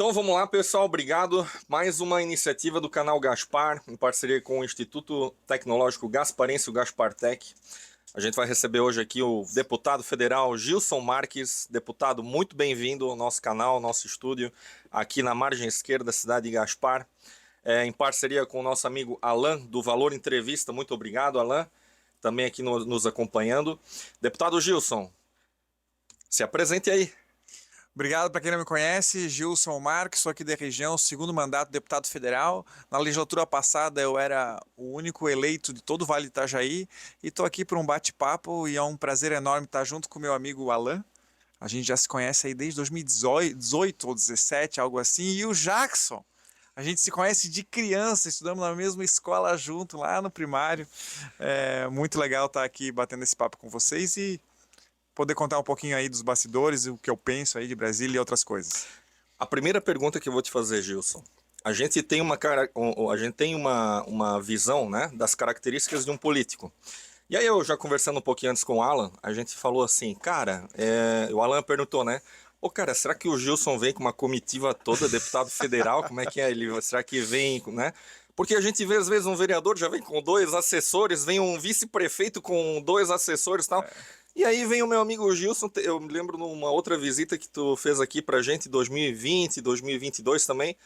Então vamos lá, pessoal. Obrigado. Mais uma iniciativa do canal Gaspar, em parceria com o Instituto Tecnológico Gasparense, o Gaspartec. A gente vai receber hoje aqui o deputado federal Gilson Marques. Deputado, muito bem-vindo ao nosso canal, ao nosso estúdio, aqui na margem esquerda da cidade de Gaspar, em parceria com o nosso amigo Alan, do Valor Entrevista. Muito obrigado, Alan, também aqui nos acompanhando. Deputado Gilson, se apresente aí. Obrigado para quem não me conhece, Gilson Marques, sou aqui da região, segundo mandato deputado federal. Na legislatura passada eu era o único eleito de todo o Vale do Itajaí e estou aqui para um bate-papo e é um prazer enorme estar junto com o meu amigo Alan. A gente já se conhece aí desde 2018 ou 2017, algo assim, e o Jackson. A gente se conhece de criança, estudamos na mesma escola junto, lá no primário. É muito legal estar aqui batendo esse papo com vocês e poder contar um pouquinho aí dos bastidores, o que eu penso aí de Brasília e outras coisas. A primeira pergunta que eu vou te fazer, Gilson. A gente tem uma visão, né, das características de um político. E aí eu já conversando um pouquinho antes com o Alan, a gente falou assim, cara, o Alan perguntou, né? Ô, cara, será que o Gilson vem com uma comitiva toda, deputado federal? Como é que é? Será que vem, né? Porque a gente vê, às vezes, um vereador já vem com 2 assessores, vem um vice-prefeito com 2 assessores e tal. E aí vem o meu amigo Gilson, eu me lembro numa outra visita que tu fez aqui pra gente, 2020, 2022 também.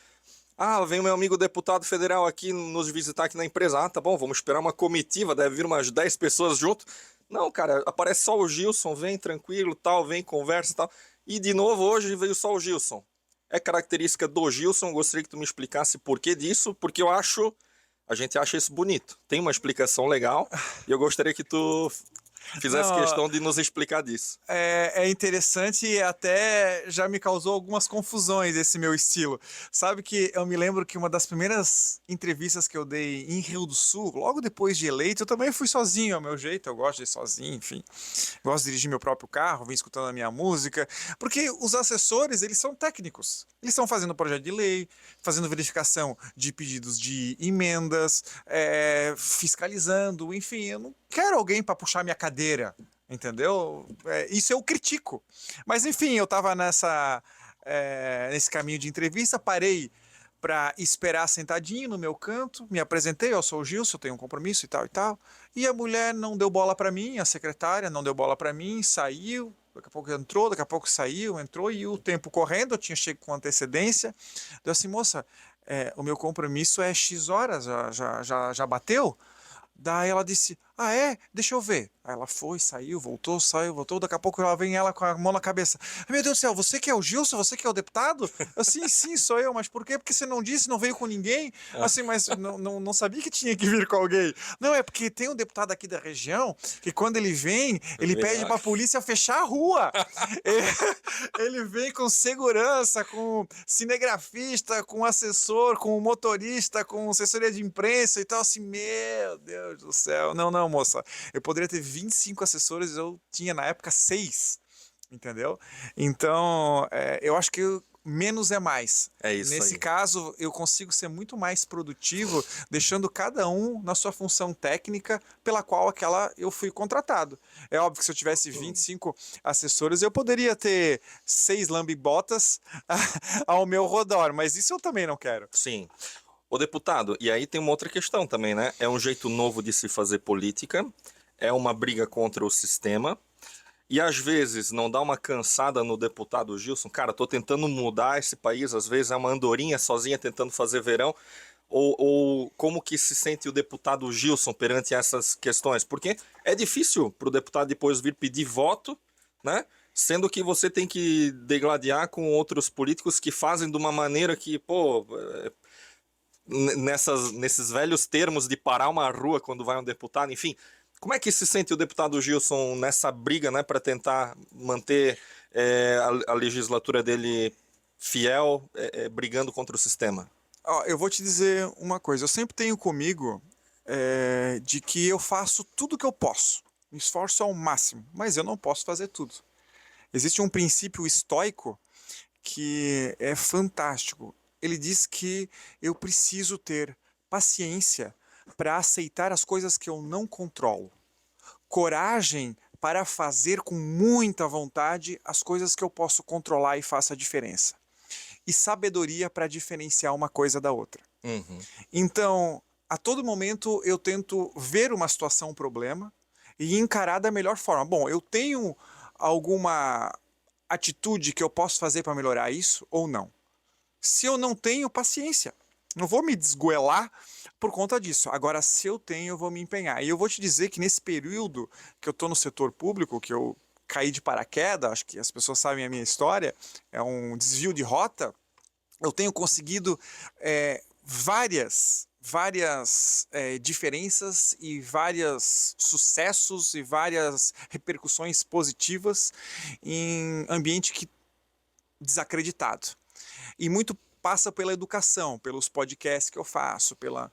Ah, vem o meu amigo deputado federal aqui nos visitar aqui na empresa. Ah, tá bom, vamos esperar uma comitiva, deve vir umas 10 pessoas junto. Não, cara, aparece só o Gilson, vem tranquilo, tal, vem, conversa e tal. E de novo hoje veio só o Gilson. É característica do Gilson, gostaria que tu me explicasse por que disso, porque a gente acha isso bonito. Tem uma explicação legal e eu gostaria que tu fizesse Não, questão de nos explicar disso. é interessante e até já me causou algumas confusões esse meu estilo. Sabe que eu me lembro que uma das primeiras entrevistas que eu dei em Rio do Sul, logo depois de eleito, eu também fui sozinho ao meu jeito, eu gosto de ir sozinho, enfim. Gosto de dirigir meu próprio carro, vim escutando a minha música, porque os assessores, eles são técnicos. Eles estão fazendo projeto de lei, fazendo verificação de pedidos de emendas, fiscalizando, enfim, eu não quero alguém para puxar minha cadeira, entendeu? Isso eu critico. Mas enfim, eu estava nesse caminho de entrevista, parei para esperar sentadinho no meu canto, me apresentei, eu sou o Gilson, tenho um compromisso e tal e tal. E a mulher não deu bola para mim, a secretária não deu bola para mim, saiu, daqui a pouco entrou, daqui a pouco saiu, entrou e o tempo correndo, eu tinha chego com antecedência. Deu assim, moça, o meu compromisso é X horas, já bateu? Daí ela disse, ah é? Deixa eu ver. Aí ela foi, saiu, voltou. Daqui a pouco ela vem ela com a mão na cabeça. Meu Deus do céu, você que é o Gilson? Você que é o deputado? Assim, sim, sou eu. Mas por quê? Porque você não disse, não veio com ninguém? Assim, mas não sabia que tinha que vir com alguém. Não, é porque tem um deputado aqui da região que quando ele vem, ele pede pra polícia fechar a rua. Ele vem com segurança, com cinegrafista, com assessor, com motorista, com assessoria de imprensa e tal. Assim, meu Deus do céu. Não, moça. Eu poderia ter 25 assessores, eu tinha na época 6. Entendeu? Então, eu acho que menos é mais. É isso Nesse aí. caso, eu consigo ser muito mais produtivo, deixando cada um na sua função técnica pela qual eu fui contratado. É óbvio que se eu tivesse 25 assessores, eu poderia ter 6 lambibotas ao meu redor, mas isso eu também não quero. Sim. Ô deputado, e aí tem uma outra questão também, né? É um jeito novo de se fazer política, é uma briga contra o sistema, e às vezes não dá uma cansada no deputado Gilson, cara, tô tentando mudar esse país, às vezes é uma andorinha sozinha tentando fazer verão, ou como que se sente o deputado Gilson perante essas questões? Porque é difícil pro deputado depois vir pedir voto, né? Sendo que você tem que degladiar com outros políticos que fazem de uma maneira que, pô, nesses velhos termos de parar uma rua quando vai um deputado, enfim. Como é que se sente o deputado Gilson nessa briga, né, para tentar manter a legislatura dele fiel, brigando contra o sistema? Ó, eu vou te dizer uma coisa, eu sempre tenho comigo de que eu faço tudo que eu posso, me esforço ao máximo, mas eu não posso fazer tudo. Existe um princípio estoico que é fantástico. Ele diz que eu preciso ter paciência para aceitar as coisas que eu não controlo, coragem para fazer com muita vontade as coisas que eu posso controlar e faça a diferença. e sabedoria para diferenciar uma coisa da outra. Uhum. Então, a todo momento eu tento ver uma situação, um problema e encarar da melhor forma. Bom, eu tenho alguma atitude que eu posso fazer para melhorar isso ou não? Se eu não tenho, paciência. Não vou me desgoelar por conta disso. Agora, se eu tenho, eu vou me empenhar. E eu vou te dizer que nesse período que eu estou no setor público, que eu caí de paraquedas, acho que as pessoas sabem a minha história, é um desvio de rota, eu tenho conseguido várias diferenças e vários sucessos e várias repercussões positivas em ambiente desacreditado. E muito passa pela educação, pelos podcasts que eu faço, pela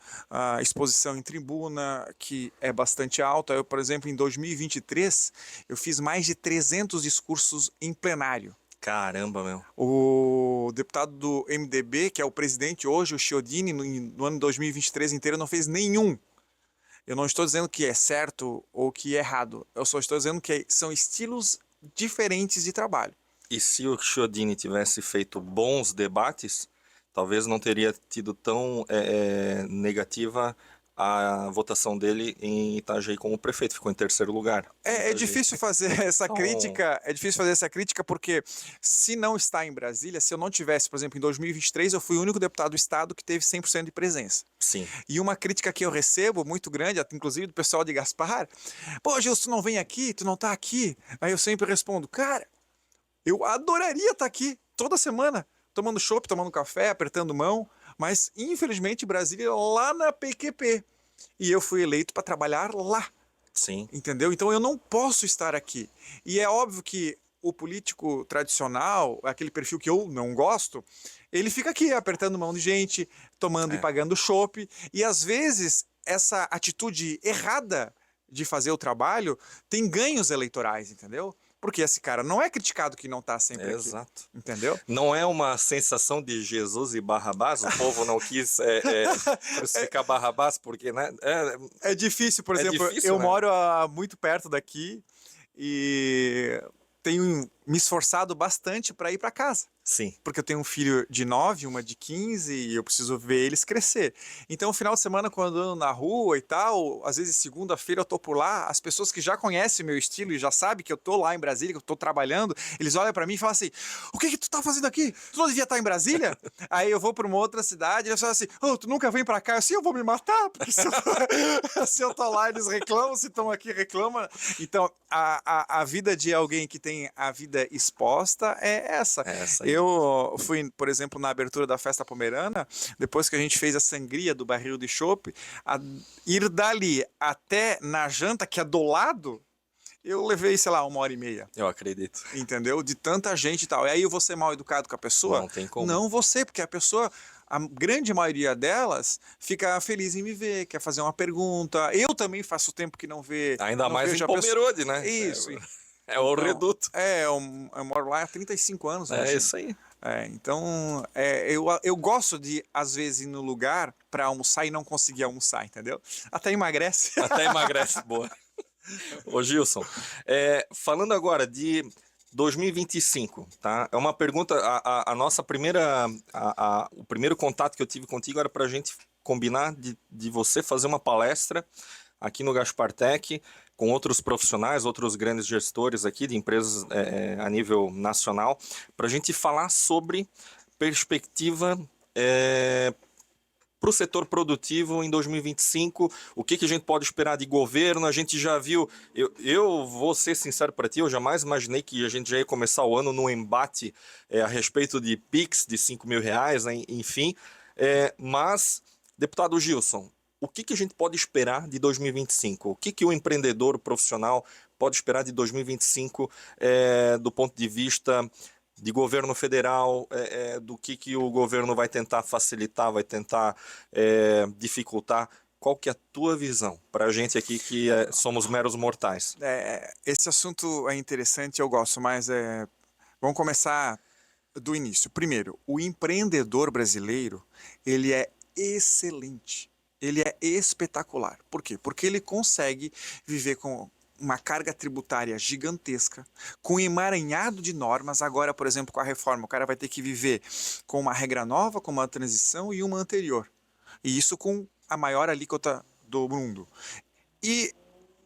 exposição em tribuna, que é bastante alta. Eu, por exemplo, em 2023, eu fiz mais de 300 discursos em plenário. Caramba, meu. O deputado do MDB, que é o presidente hoje, o Chiodini, no ano de 2023 inteiro, não fez nenhum. Eu não estou dizendo que é certo ou que é errado. Eu só estou dizendo que são estilos diferentes de trabalho. E se o Chiodini tivesse feito bons debates, talvez não teria tido tão negativa a votação dele em Itajaí como prefeito. Ficou em terceiro lugar. É difícil fazer essa Então, crítica, porque se não está em Brasília, se eu não tivesse, por exemplo, em 2023, eu fui o único deputado do estado que teve 100% de presença. sim. E uma crítica que eu recebo muito grande, inclusive do pessoal de Gaspar, pô, Gilson, tu não vem aqui, tu não tá aqui. Aí eu sempre respondo, cara, eu adoraria estar aqui toda semana, tomando chopp, tomando café, apertando mão, mas infelizmente Brasília é lá na PQP. E eu fui eleito para trabalhar lá. Sim. Entendeu? Então eu não posso estar aqui. E é óbvio que o político tradicional, aquele perfil que eu não gosto, ele fica aqui apertando mão de gente, tomando e pagando chopp. E às vezes essa atitude errada de fazer o trabalho tem ganhos eleitorais, entendeu? Porque esse cara não é criticado que não está sempre aqui. Exato. Entendeu? Não é uma sensação de Jesus e Barrabás? O povo não quis crucificar Barrabás porque, né? É difícil, por exemplo, difícil, eu né? moro muito perto daqui e tenho me esforçado bastante para ir para casa. Sim. Porque eu tenho um filho de 9, uma de 15 e eu preciso ver eles crescer. Então, no final de semana, quando eu ando na rua e tal, às vezes segunda-feira eu tô por lá, as pessoas que já conhecem meu estilo e já sabem que eu tô lá em Brasília, que eu tô trabalhando, eles olham para mim e falam assim, o que tu tá fazendo aqui? Tu não devia estar em Brasília? Aí eu vou para uma outra cidade e eles falam assim, oh, tu nunca vem para cá? Eu, sim, eu vou me matar, porque se eu tô lá eles reclamam, se estão aqui reclamam. Então, a vida de alguém que tem a vida exposta é essa. É essa aí. Eu fui, por exemplo, na abertura da Festa Pomerana, depois que a gente fez a sangria do barril de chopp, ir dali até na janta, que é do lado, eu levei, sei lá, 1h30. Eu acredito. Entendeu? De tanta gente e tal. E aí eu vou ser mal educado com a pessoa? Não tem como. Não vou ser, porque a pessoa, a grande maioria delas, fica feliz em me ver, quer fazer uma pergunta. Eu também faço tempo que não vê. Ainda não mais em vejo a pessoa. Pomerode, né? Isso. É o Então, reduto. eu moro lá há 35 anos. É isso aí. Então, eu gosto de, às vezes, ir no lugar para almoçar e não conseguir almoçar, entendeu? Até emagrece. Até emagrece, boa. Ô Gilson, falando agora de 2025, tá? É uma pergunta, a nossa primeira, o primeiro contato que eu tive contigo era para a gente combinar de você fazer uma palestra aqui no Gaspartec com outros profissionais, outros grandes gestores aqui de empresas a nível nacional, para a gente falar sobre perspectiva para o setor produtivo em 2025, o que a gente pode esperar de governo. A gente já viu, eu vou ser sincero para ti, eu jamais imaginei que a gente já ia começar o ano num embate a respeito de PIX de R$ 5.000, né? Enfim, mas, deputado Gilson, o que a gente pode esperar de 2025? O que o empreendedor, o profissional pode esperar de 2025 do ponto de vista de governo federal, do que o governo vai tentar facilitar, vai tentar dificultar? Qual que é a tua visão para a gente aqui que somos meros mortais? Esse assunto é interessante, eu gosto, mas vamos começar do início. Primeiro, o empreendedor brasileiro, ele é excelente. Ele é espetacular. Por quê? Porque ele consegue viver com uma carga tributária gigantesca, com um emaranhado de normas. Agora, por exemplo, com a reforma, o cara vai ter que viver com uma regra nova, com uma transição e uma anterior. E isso com a maior alíquota do mundo. E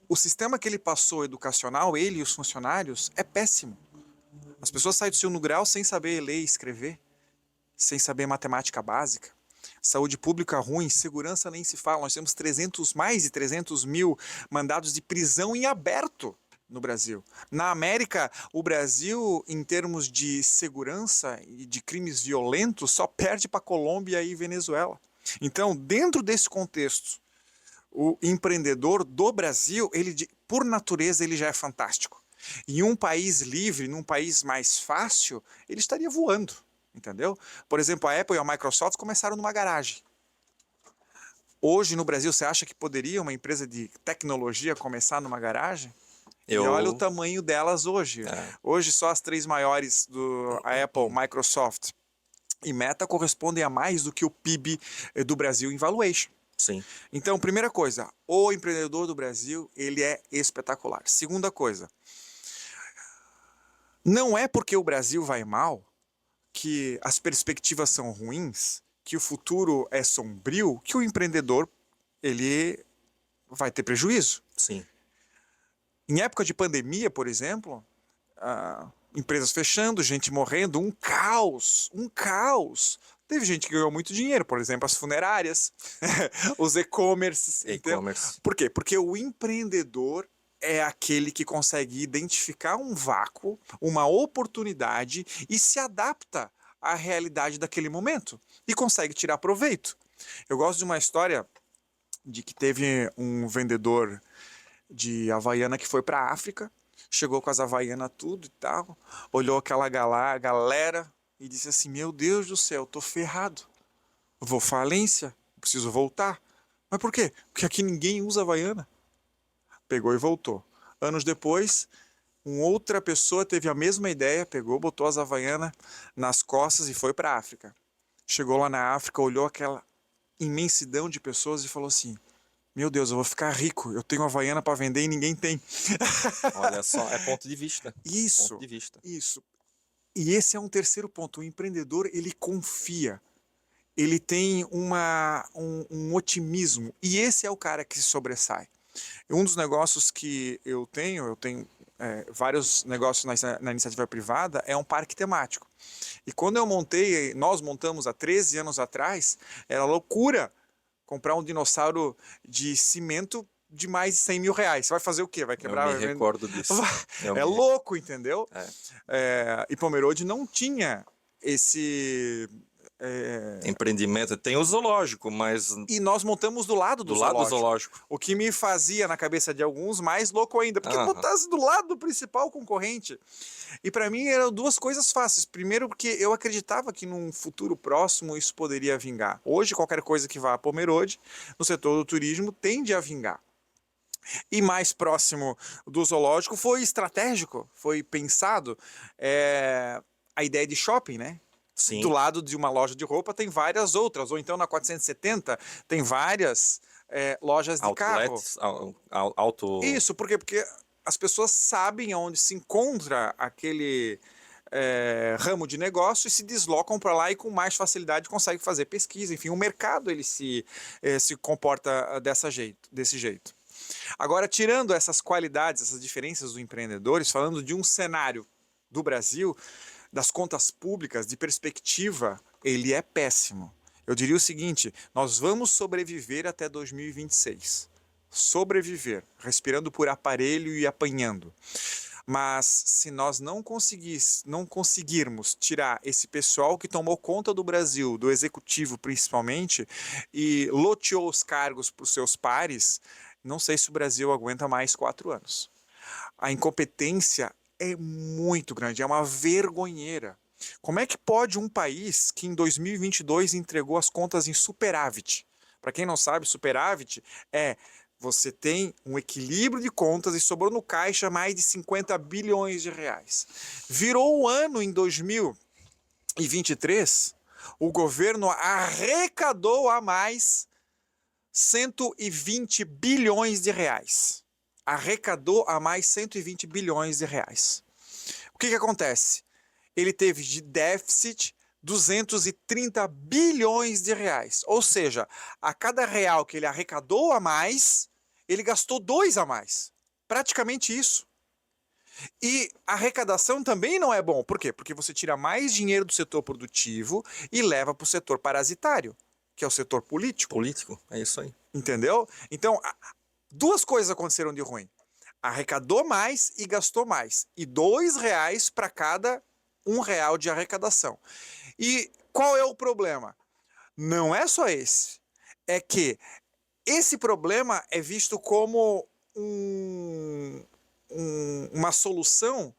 o sistema que ele passou educacional, ele e os funcionários, é péssimo. As pessoas saem do segundo grau sem saber ler e escrever, sem saber matemática básica. Saúde pública ruim, segurança nem se fala. Nós temos mais de 300 mil mandados de prisão em aberto no Brasil. Na América, o Brasil, em termos de segurança e de crimes violentos, só perde para Colômbia e Venezuela. Então, dentro desse contexto, o empreendedor do Brasil, ele, por natureza, ele já é fantástico. Em um país livre, num país mais fácil, ele estaria voando, entendeu? Por exemplo, a Apple e a Microsoft começaram numa garagem. Hoje, no Brasil, você acha que poderia uma empresa de tecnologia começar numa garagem? E olha o tamanho delas hoje. Hoje, só as 3 maiores, a Apple, Microsoft e Meta, correspondem a mais do que o PIB do Brasil em valuation. Sim. Então, primeira coisa, o empreendedor do Brasil, ele é espetacular. Segunda coisa, não é porque o Brasil vai mal, que as perspectivas são ruins, que o futuro é sombrio, que o empreendedor, ele vai ter prejuízo. Sim. Em época de pandemia, por exemplo, empresas fechando, gente morrendo, um caos, um caos. Teve gente que ganhou muito dinheiro, por exemplo, as funerárias, os e-commerces. Por quê? Porque o empreendedor é aquele que consegue identificar um vácuo, uma oportunidade e se adapta à realidade daquele momento e consegue tirar proveito. Eu gosto de uma história de que teve um vendedor de Havaiana que foi para a África, chegou com as Havaianas tudo e tal, olhou aquela galera e disse assim, meu Deus do céu, tô ferrado, vou falência, preciso voltar. Mas por quê? Porque aqui ninguém usa Havaiana. Pegou e voltou. Anos depois, uma outra pessoa teve a mesma ideia, pegou, botou as Havaianas nas costas e foi para a África. Chegou lá na África, olhou aquela imensidão de pessoas e falou assim, meu Deus, eu vou ficar rico, eu tenho Havaiana para vender e ninguém tem. Olha só, é ponto de vista. Isso, ponto de vista. Isso. E esse é um terceiro ponto, o empreendedor, ele confia, ele tem um otimismo, e esse é o cara que se sobressai. Um dos negócios que eu tenho vários negócios na iniciativa privada, é um parque temático. E quando nós montamos há 13 anos atrás, era loucura comprar um dinossauro de cimento de mais de 100 mil reais. Você vai fazer o quê? Vai quebrar? Eu me recordo disso. É louco, entendeu? E Pomerode não tinha esse... empreendimento. Tem o zoológico, mas... E nós montamos do lado do zoológico. O que me fazia, na cabeça de alguns, mais louco ainda. Porque botasse do lado do principal concorrente. E para mim eram duas coisas fáceis. Primeiro, porque eu acreditava que num futuro próximo isso poderia vingar. Hoje, qualquer coisa que vá a Pomerode, no setor do turismo, tende a vingar. E mais próximo do zoológico foi estratégico, foi pensado a ideia de shopping, né? Sim. Do lado de uma loja de roupa tem várias outras, ou então na 470 tem várias lojas de carro. Isso, por quê? Porque as pessoas sabem onde se encontra aquele ramo de negócio e se deslocam para lá e com mais facilidade conseguem fazer pesquisa. Enfim, o mercado ele se comporta desse jeito. Agora, tirando essas qualidades, essas diferenças dos empreendedores, falando de um cenário do Brasil, das contas públicas, de perspectiva, ele é péssimo. Eu diria o seguinte, nós vamos sobreviver até 2026. Sobreviver, respirando por aparelho e apanhando. Mas se nós não conseguirmos tirar esse pessoal que tomou conta do Brasil, do executivo principalmente, e loteou os cargos para os seus pares, não sei se o Brasil aguenta mais 4 anos. A incompetência é muito grande, é uma vergonheira. Como é que pode um país que em 2022 entregou as contas em superávit? Para quem não sabe, superávit você tem um equilíbrio de contas e sobrou no caixa mais de 50 bilhões de reais. Virou um ano em 2023, o governo arrecadou a mais 120 bilhões de reais. arrecadou a mais 120 bilhões de reais. O que acontece? Ele teve de déficit 230 bilhões de reais. Ou seja, a cada real que ele arrecadou a mais, ele gastou 2 a mais. Praticamente isso. E a arrecadação também não é bom. Por quê? Porque você tira mais dinheiro do setor produtivo e leva para o setor parasitário, que é o setor político. Político, é isso aí. Entendeu? Então, duas coisas aconteceram de ruim. Arrecadou mais e gastou mais. E R$ 2 para cada R$ 1 de arrecadação. E qual é o problema? Não é só esse. É que esse problema é visto como uma solução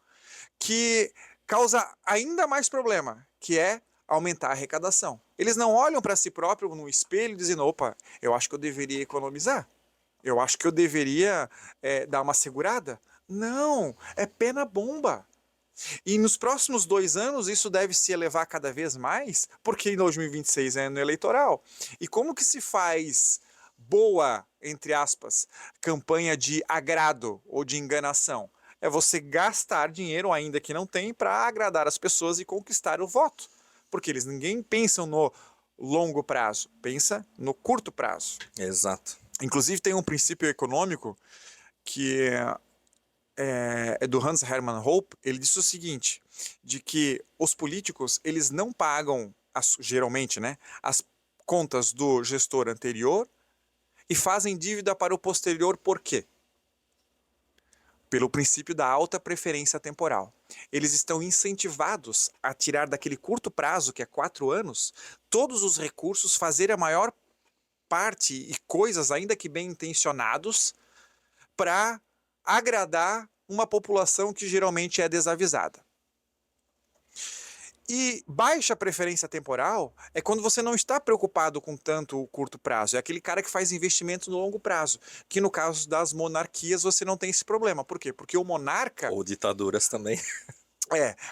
que causa ainda mais problema, que é aumentar a arrecadação. Eles não olham para si próprios no espelho dizendo, opa, eu acho que eu deveria economizar. Eu acho que eu deveria dar uma segurada. Não, é pé na bomba. E nos próximos 2 anos isso deve se elevar cada vez mais, porque em 2026 é ano eleitoral. E como que se faz boa, entre aspas, campanha de agrado ou de enganação? É você gastar dinheiro, ainda que não tem, para agradar as pessoas e conquistar o voto. Porque ninguém pensa no longo prazo, pensa no curto prazo. Exato. Inclusive tem um princípio econômico que é do Hans Hermann Hoppe. Ele disse o seguinte, de que os políticos, eles não pagam, geralmente, né, as contas do gestor anterior e fazem dívida para o posterior. Por quê? Pelo princípio da alta preferência temporal. Eles estão incentivados a tirar daquele curto prazo, que é 4 anos, todos os recursos, fazer a maior parte e coisas, ainda que bem intencionados, para agradar uma população que geralmente é desavisada. E baixa preferência temporal é quando você não está preocupado com tanto o curto prazo. É aquele cara que faz investimento no longo prazo. Que no caso das monarquias você não tem esse problema. Por quê? Porque o monarca... Ou ditaduras também.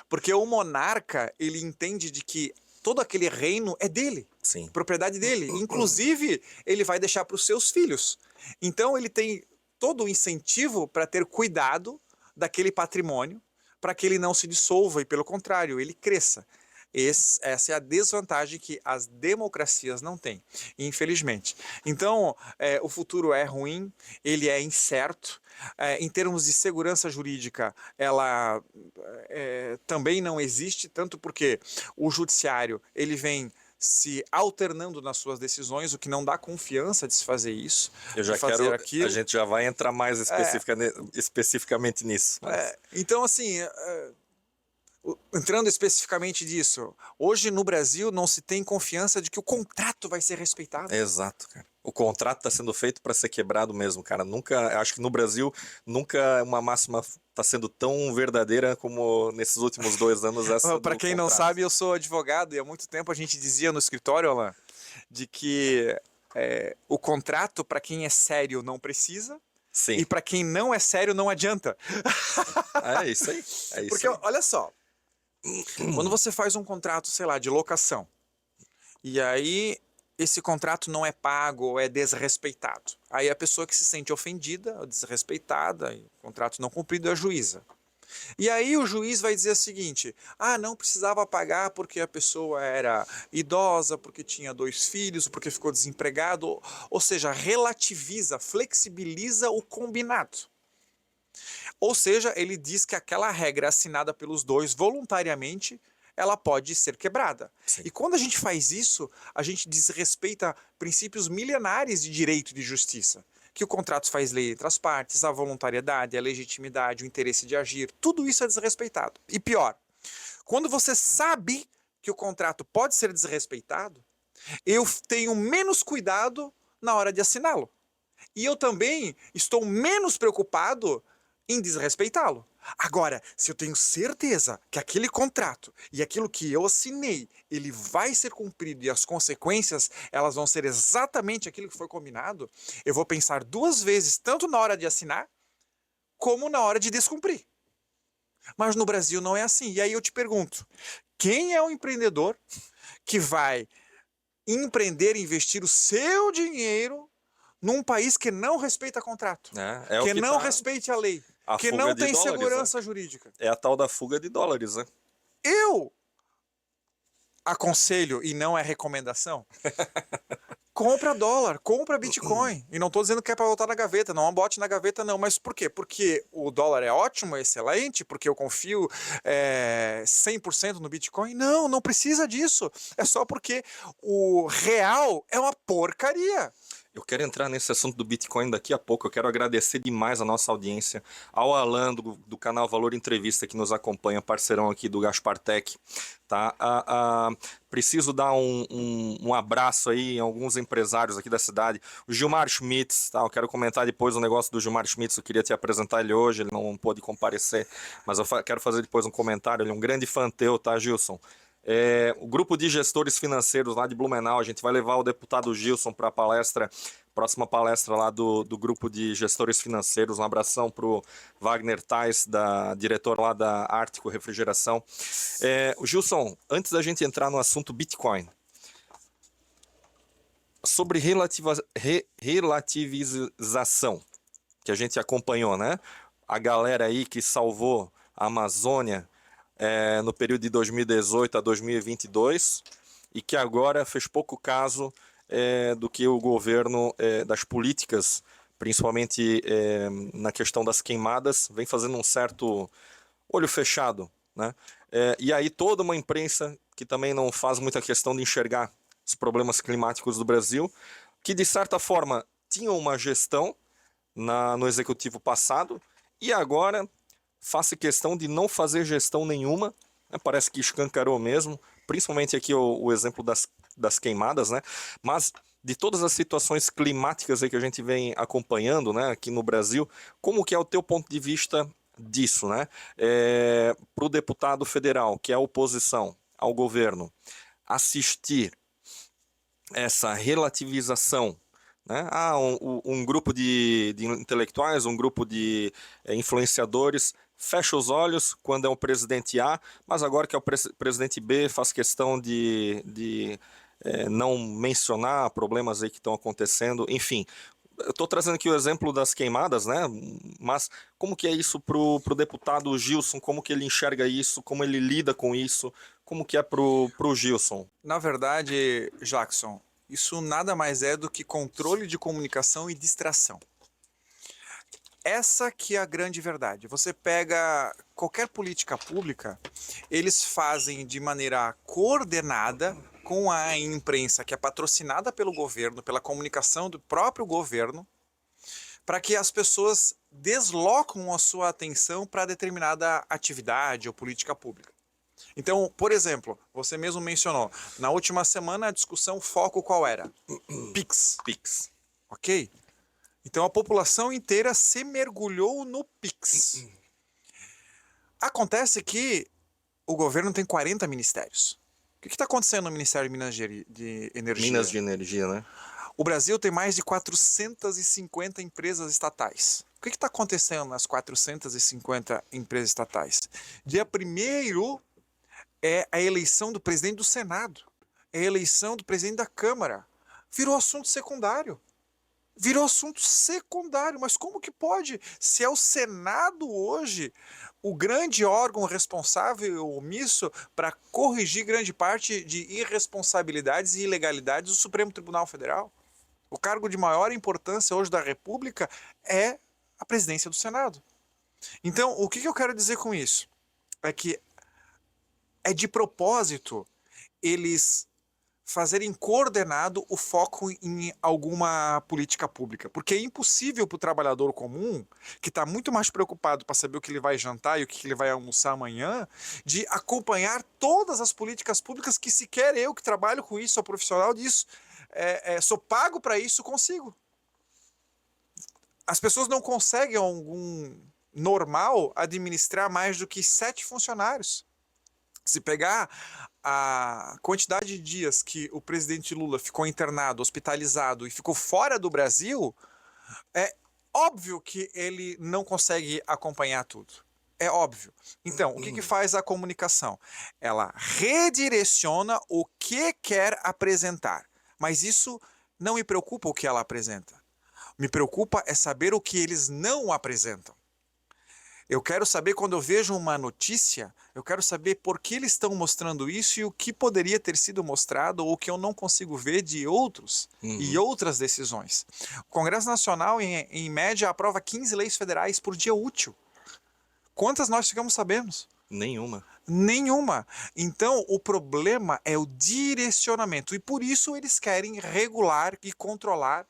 Porque o monarca, ele entende de que todo aquele reino é dele. Sim. Propriedade dele. Inclusive, ele vai deixar para os seus filhos. Então ele tem todo o incentivo para ter cuidado daquele patrimônio, para que ele não se dissolva e, pelo contrário, ele cresça. Essa é a desvantagem que as democracias não têm, infelizmente. Então, o futuro é ruim, ele é incerto. Em termos de segurança jurídica, ela também não existe, tanto porque o judiciário ele vem se alternando nas suas decisões, o que não dá confiança de se fazer isso. Eu já quero, a gente já vai entrar mais especificamente nisso. Então, assim, entrando especificamente disso, hoje no Brasil não se tem confiança de que o contrato vai ser respeitado. Exato, cara. O contrato está sendo feito para ser quebrado mesmo, cara. Nunca, acho que no Brasil, nunca uma máxima está sendo tão verdadeira como nesses últimos 2 anos. Para quem não sabe, eu sou advogado e há muito tempo a gente dizia no escritório, Alan, de que o contrato, para quem é sério, não precisa. Sim. E para quem não é sério, não adianta. É isso aí. Porque, olha só, quando você faz um contrato, sei lá, de locação, e aí esse contrato não é pago ou é desrespeitado. Aí a pessoa que se sente ofendida, desrespeitada, o contrato não cumprido é a juíza. E aí o juiz vai dizer o seguinte, não precisava pagar porque a pessoa era idosa, porque tinha 2 filhos, porque ficou desempregado, ou seja, relativiza, flexibiliza o combinado. Ou seja, ele diz que aquela regra assinada pelos 2 voluntariamente, ela pode ser quebrada. Sim. E quando a gente faz isso, a gente desrespeita princípios milenares de direito e de justiça. Que o contrato faz lei entre as partes, a voluntariedade, a legitimidade, o interesse de agir, tudo isso é desrespeitado. E pior, quando você sabe que o contrato pode ser desrespeitado, eu tenho menos cuidado na hora de assiná-lo. E eu também estou menos preocupado em desrespeitá-lo. Agora, se eu tenho certeza que aquele contrato e aquilo que eu assinei, ele vai ser cumprido e as consequências, elas vão ser exatamente aquilo que foi combinado, eu vou pensar 2 vezes, tanto na hora de assinar, como na hora de descumprir. Mas no Brasil não é assim. E aí eu te pergunto, quem é o empreendedor que vai empreender e investir o seu dinheiro num país que não respeita contrato, É o que que não tá respeite a lei, a que fuga não de tem dólares, né? segurança jurídica. É a tal da fuga de dólares, né? Eu aconselho, e não é recomendação, compra dólar, compra Bitcoin. E não estou dizendo que é para botar na gaveta, não bote na gaveta não. Mas por quê? Porque o dólar é ótimo, é excelente, porque eu confio 100% no Bitcoin? Não, não precisa disso. É só porque o real é uma porcaria. Eu quero entrar nesse assunto do Bitcoin daqui a pouco. Eu quero agradecer demais a nossa audiência, ao Alan do canal Valor Entrevista que nos acompanha, parceirão aqui do Gaspar Tech. Tá? Preciso dar um abraço aí em alguns empresários aqui da cidade. O Gilmar Schmitz, tá? Eu quero comentar depois o negócio do Gilmar Schmitz. Eu queria te apresentar ele hoje, ele não pôde comparecer, mas eu quero fazer depois um comentário. Ele é um grande fã teu, tá, Gilson? O grupo de gestores financeiros lá de Blumenau, a gente vai levar o deputado Gilson para a palestra, próxima palestra lá do grupo de gestores financeiros. Um abração para o Wagner Tais, diretor lá da Ártico Refrigeração. O Gilson, antes da gente entrar no assunto Bitcoin, sobre relativização, que a gente acompanhou, né? A galera aí que salvou a Amazônia no período de 2018 a 2022 e que agora fez pouco caso do que o governo, das políticas, principalmente na questão das queimadas, vem fazendo um certo olho fechado, né? E aí toda uma imprensa que também não faz muita questão de enxergar os problemas climáticos do Brasil, que de certa forma tinha uma gestão no executivo passado e agora faça questão de não fazer gestão nenhuma, né? Parece que escancarou mesmo, principalmente aqui o exemplo das queimadas, né? Mas de todas as situações climáticas aí que a gente vem acompanhando, né, aqui no Brasil, como que é o teu ponto de vista disso, né? Para o deputado federal, que é a oposição ao governo, assistir essa relativização, né? Um grupo de intelectuais, um grupo de influenciadores fecha os olhos quando é o presidente A, mas agora que é o presidente B faz questão de não mencionar problemas aí que estão acontecendo, enfim. Eu estou trazendo aqui o exemplo das queimadas, né? Mas como que é isso pro deputado Gilson? Como que ele enxerga isso? Como ele lida com isso? Como que é pro Gilson? Na verdade, Jackson, isso nada mais é do que controle de comunicação e distração. Essa que é a grande verdade. Você pega qualquer política pública, eles fazem de maneira coordenada com a imprensa que é patrocinada pelo governo, pela comunicação do próprio governo, para que as pessoas deslocam a sua atenção para determinada atividade ou política pública. Então, por exemplo, você mesmo mencionou, na última semana a discussão foco qual era? Pix. Pix. Ok? Então a população inteira se mergulhou no Pix. Acontece que o governo tem 40 ministérios. O que está acontecendo no Ministério de Energia? Minas de Energia, né? O Brasil tem mais de 450 empresas estatais. O que está acontecendo nas 450 empresas estatais? Dia 1º é a eleição do presidente do Senado. É a eleição do presidente da Câmara. Virou assunto secundário. Virou assunto secundário, mas como que pode? Se é o Senado hoje o grande órgão responsável ou omisso para corrigir grande parte de irresponsabilidades e ilegalidades do Supremo Tribunal Federal. O cargo de maior importância hoje da República é a presidência do Senado. Então, o que eu quero dizer com isso? É que é de propósito eles fazerem coordenado o foco em alguma política pública. Porque é impossível para o trabalhador comum, que está muito mais preocupado para saber o que ele vai jantar e o que ele vai almoçar amanhã, de acompanhar todas as políticas públicas que sequer eu, que trabalho com isso, sou profissional disso, sou pago para isso, consigo. As pessoas não conseguem, algum normal, administrar mais do que 7 funcionários. Se pegar a quantidade de dias que o presidente Lula ficou internado, hospitalizado e ficou fora do Brasil, é óbvio que ele não consegue acompanhar tudo. É óbvio. Então, o que faz a comunicação? Ela redireciona o que quer apresentar. Mas isso não me preocupa o que ela apresenta. Me preocupa é saber o que eles não apresentam. Eu quero saber, quando eu vejo uma notícia, eu quero saber por que eles estão mostrando isso e o que poderia ter sido mostrado ou que eu não consigo ver de outros e Uhum. outras decisões. O Congresso Nacional, em média, aprova 15 leis federais por dia útil. Quantas nós ficamos sabendo? Nenhuma. Nenhuma. Então, o problema é o direcionamento e por isso eles querem regular e controlar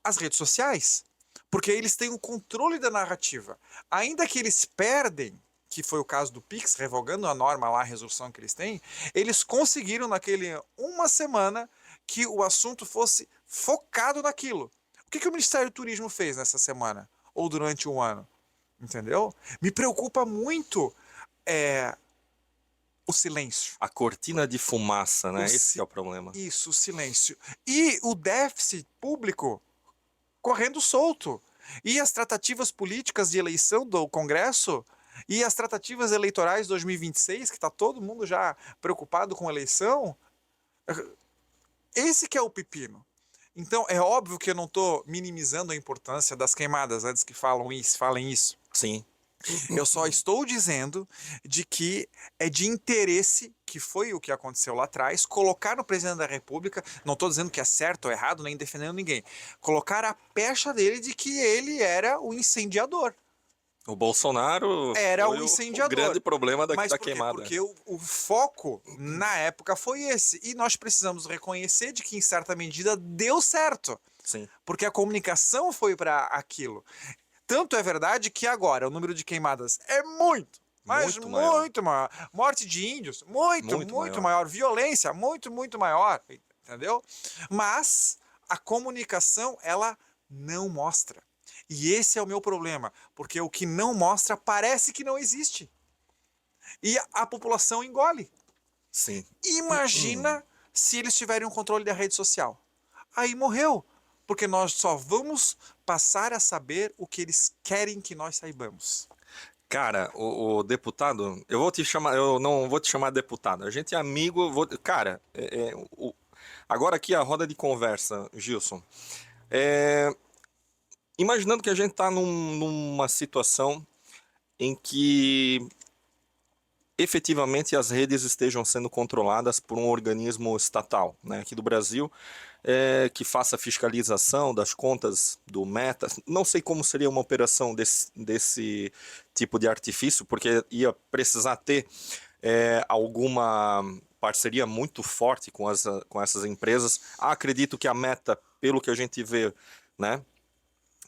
as redes sociais, porque eles têm o controle da narrativa. Ainda que eles perdem, que foi o caso do Pix, revogando a norma lá, a resolução que eles têm, eles conseguiram naquele uma semana que o assunto fosse focado naquilo. O que o Ministério do Turismo fez nessa semana? Ou durante um ano? Entendeu? Me preocupa muito o silêncio. A cortina de fumaça, O né? Esse que é si- o problema. Isso, o silêncio. E o déficit público correndo solto. E as tratativas políticas de eleição do Congresso e as tratativas eleitorais de 2026, que está todo mundo já preocupado com a eleição, esse que é o pepino. Então, é óbvio que eu não estou minimizando a importância das queimadas antes que falem isso. Sim. Eu só estou dizendo de que é de interesse, que foi o que aconteceu lá atrás, colocar no presidente da República, não estou dizendo que é certo ou errado, nem defendendo ninguém, colocar a pecha dele de que ele era o incendiador. O Bolsonaro Era foi o o grande incendiador. problema Mas da por quê? queimada. Porque o foco na época foi esse. E nós precisamos reconhecer de que, em certa medida, deu certo. Sim. Porque a comunicação foi para aquilo. Tanto é verdade que agora o número de queimadas é muito, mas Muito maior. muito maior. Morte de índios, muito, Muito muito maior. maior. Violência, muito, muito maior. Entendeu? Mas a comunicação, ela não mostra. E esse é o meu problema, porque o que não mostra parece que não existe. E a população engole. Sim. Imagina se eles tiverem o controle da rede social. Aí morreu. Porque nós só vamos passar a saber o que eles querem que nós saibamos. Cara, o deputado, eu vou te chamar, eu não vou te chamar deputado. A gente é amigo, cara, agora aqui a roda de conversa, Gilson. É, imaginando que a gente tá numa situação em que efetivamente as redes estejam sendo controladas por um organismo estatal, né, aqui do Brasil, que faça fiscalização das contas do Meta. Não sei como seria uma operação desse tipo de artifício, porque ia precisar ter alguma parceria muito forte com essas empresas. Acredito que a Meta, pelo que a gente vê, né,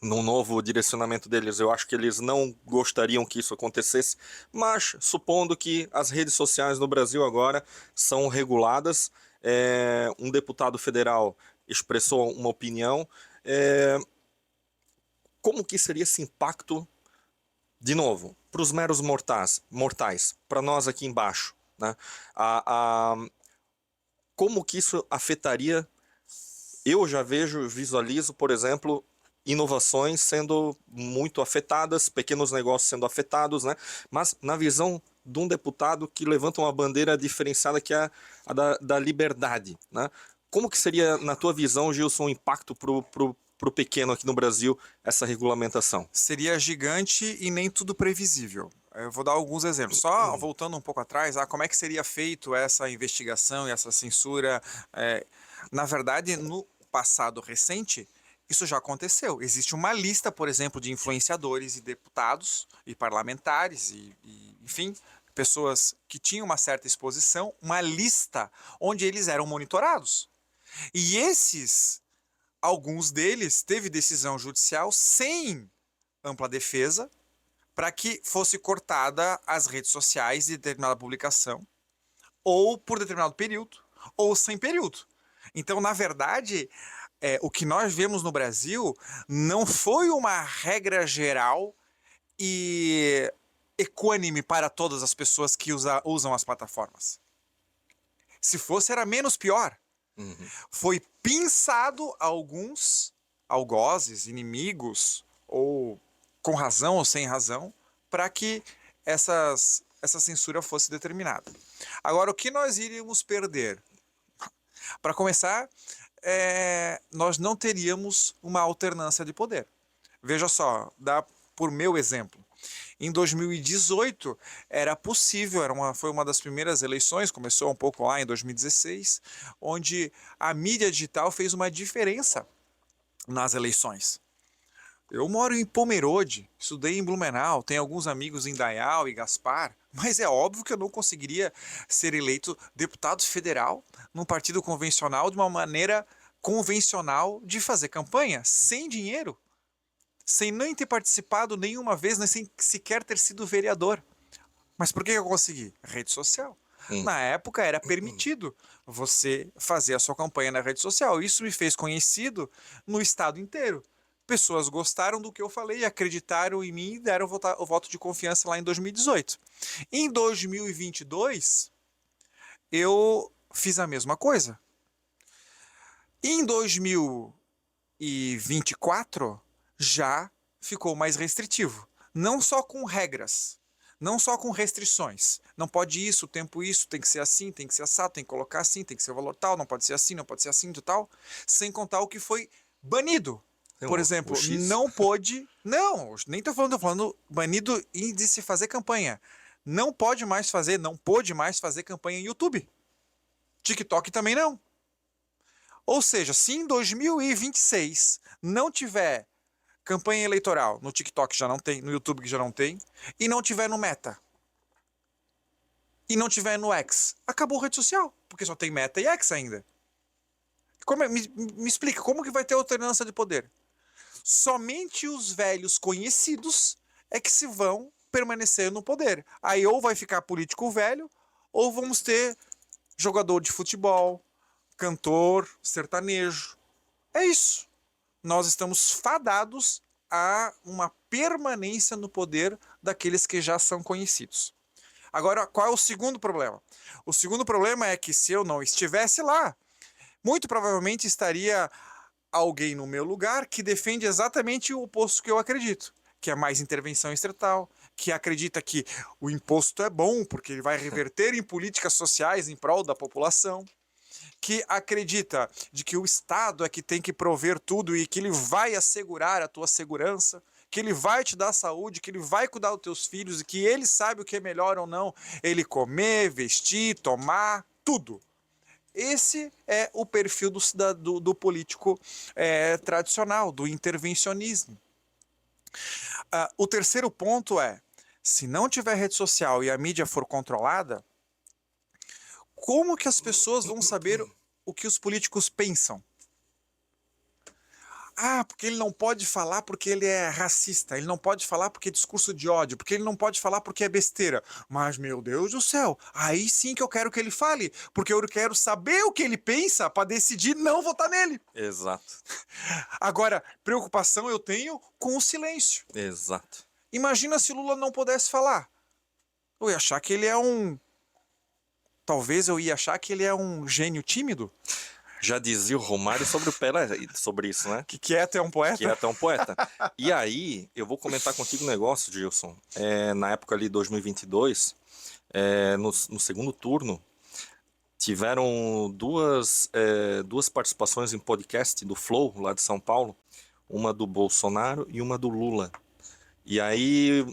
num novo direcionamento deles, eu acho que eles não gostariam que isso acontecesse, mas supondo que as redes sociais no Brasil agora são reguladas, um deputado federal expressou uma opinião, como que seria esse impacto, de novo, para os meros mortais, para nós aqui embaixo, né? Como que isso afetaria? Eu já visualizo, por exemplo, inovações sendo muito afetadas, pequenos negócios sendo afetados, né? Mas na visão de um deputado que levanta uma bandeira diferenciada que é a da liberdade, né? Como que seria, na tua visão, Gilson, o impacto pro pequeno aqui no Brasil, essa regulamentação? Seria gigante e nem tudo previsível. Eu vou dar alguns exemplos. Só voltando um pouco atrás, como é que seria feito essa investigação e essa censura? Na verdade, no passado recente, isso já aconteceu. Existe uma lista, por exemplo, de influenciadores e deputados e parlamentares enfim, pessoas que tinham uma certa exposição, uma lista onde eles eram monitorados. E alguns deles, teve decisão judicial sem ampla defesa para que fosse cortada as redes sociais de determinada publicação, ou por determinado período, ou sem período. Então, na verdade, o que nós vemos no Brasil não foi uma regra geral e equânime para todas as pessoas que usam as plataformas. Se fosse, era menos pior. Uhum. Foi pinçado alguns algozes, inimigos, ou com razão ou sem razão, para que essa censura fosse determinada. Agora, o que nós iríamos perder? Para começar, nós não teríamos uma alternância de poder. Veja só, dá por meu exemplo. Em 2018 era possível, foi uma das primeiras eleições, começou um pouco lá em 2016, onde a mídia digital fez uma diferença nas eleições. Eu moro em Pomerode, estudei em Blumenau, tenho alguns amigos em Dayal e Gaspar, mas é óbvio que eu não conseguiria ser eleito deputado federal num partido convencional de uma maneira convencional de fazer campanha, sem dinheiro, sem nem ter participado nenhuma vez, nem sem sequer ter sido vereador. Mas por que eu consegui? Rede social. Na época era permitido você fazer a sua campanha na rede social. Isso me fez conhecido no estado inteiro. Pessoas gostaram do que eu falei, acreditaram em mim e deram o voto de confiança lá em 2018. Em 2022, eu fiz a mesma coisa. Em 2024, já ficou mais restritivo. Não só com regras, não só com restrições. Não pode isso, o tempo isso, tem que ser assim, tem que ser assado, tem que colocar assim, tem que ser o valor tal, não pode ser assim, não pode ser assim, de tal. Sem contar o que foi banido. Por exemplo, não pôde... Não, nem estou falando banido de se fazer campanha. Não pôde mais fazer campanha em YouTube. TikTok também não. Ou seja, se em 2026 não tiver campanha eleitoral, no TikTok já não tem, no YouTube já não tem, e não tiver no Meta, e não tiver no X, acabou a rede social, porque só tem Meta e X ainda. Me explica, como que vai ter alternância de poder? Somente os velhos conhecidos é que se vão permanecer no poder. Aí ou vai ficar político velho, ou vamos ter jogador de futebol, cantor, sertanejo. É isso. Nós estamos fadados a uma permanência no poder daqueles que já são conhecidos. Agora, qual é o segundo problema? O segundo problema é que se eu não estivesse lá, muito provavelmente estaria alguém no meu lugar que defende exatamente o oposto que eu acredito, que é mais intervenção estatal, que acredita que o imposto é bom porque ele vai reverter em políticas sociais em prol da população, que acredita de que o Estado é que tem que prover tudo e que ele vai assegurar a tua segurança, que ele vai te dar saúde, que ele vai cuidar dos teus filhos e que ele sabe o que é melhor ou não ele comer, vestir, tomar, tudo. Esse é o perfil do político tradicional, do intervencionismo. O terceiro ponto é, se não tiver rede social e a mídia for controlada, como que as pessoas vão saber o que os políticos pensam? Porque ele não pode falar porque ele é racista, ele não pode falar porque é discurso de ódio, porque ele não pode falar porque é besteira. Mas, meu Deus do céu, aí sim que eu quero que ele fale, porque eu quero saber o que ele pensa para decidir não votar nele. Exato. Agora, preocupação eu tenho com o silêncio. Exato. Imagina se Lula não pudesse falar. Eu ia achar que ele é Talvez eu ia achar que ele é um gênio tímido. Já dizia o Romário sobre o Pelé, sobre isso, né? Que quieto é um poeta. Quieto é um poeta. E aí, eu vou comentar contigo um negócio, Gilson. Na época ali, 2022, no segundo turno, tiveram duas participações em podcast do Flow, lá de São Paulo. Uma do Bolsonaro e uma do Lula. E aí,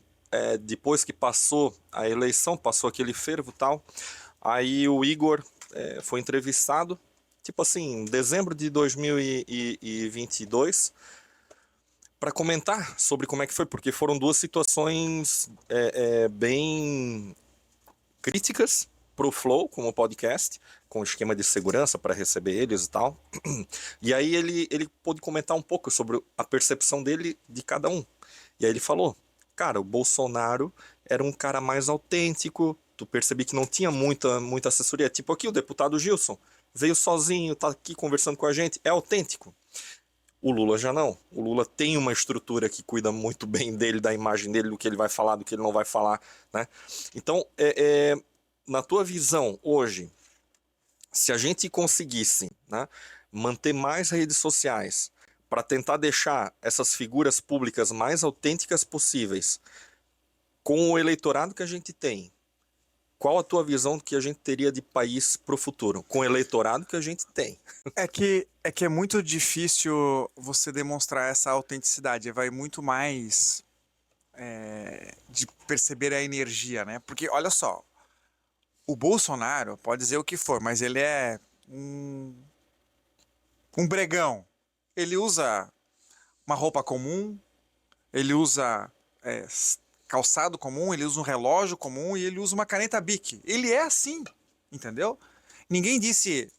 depois que passou a eleição, passou aquele fervo e tal, aí o Igor foi entrevistado, tipo assim, em dezembro de 2022, para comentar sobre como é que foi, porque foram duas situações bem críticas pro Flow, como podcast, com esquema de segurança para receber eles e tal. E aí ele pôde comentar um pouco sobre a percepção dele de cada um. E aí ele falou, cara, o Bolsonaro era um cara mais autêntico, tu percebi que não tinha muita assessoria. Tipo aqui o deputado Gilson, veio sozinho, tá aqui conversando com a gente, é autêntico. O Lula já não. O Lula tem uma estrutura que cuida muito bem dele, da imagem dele, do que ele vai falar, do que ele não vai falar, né? Então, na tua visão, hoje, se a gente conseguisse, né, manter mais redes sociais para tentar deixar essas figuras públicas mais autênticas possíveis, com o eleitorado que a gente tem, qual a tua visão do que a gente teria de país para o futuro, com o eleitorado que a gente tem? É que é muito difícil você demonstrar essa autenticidade. Vai muito mais de perceber a energia, né? Porque, olha só, o Bolsonaro pode dizer o que for, mas ele é um bregão. Ele usa uma roupa comum, ele usa calçado comum, ele usa um relógio comum e ele usa uma caneta Bic. Ele é assim, entendeu? Ninguém disse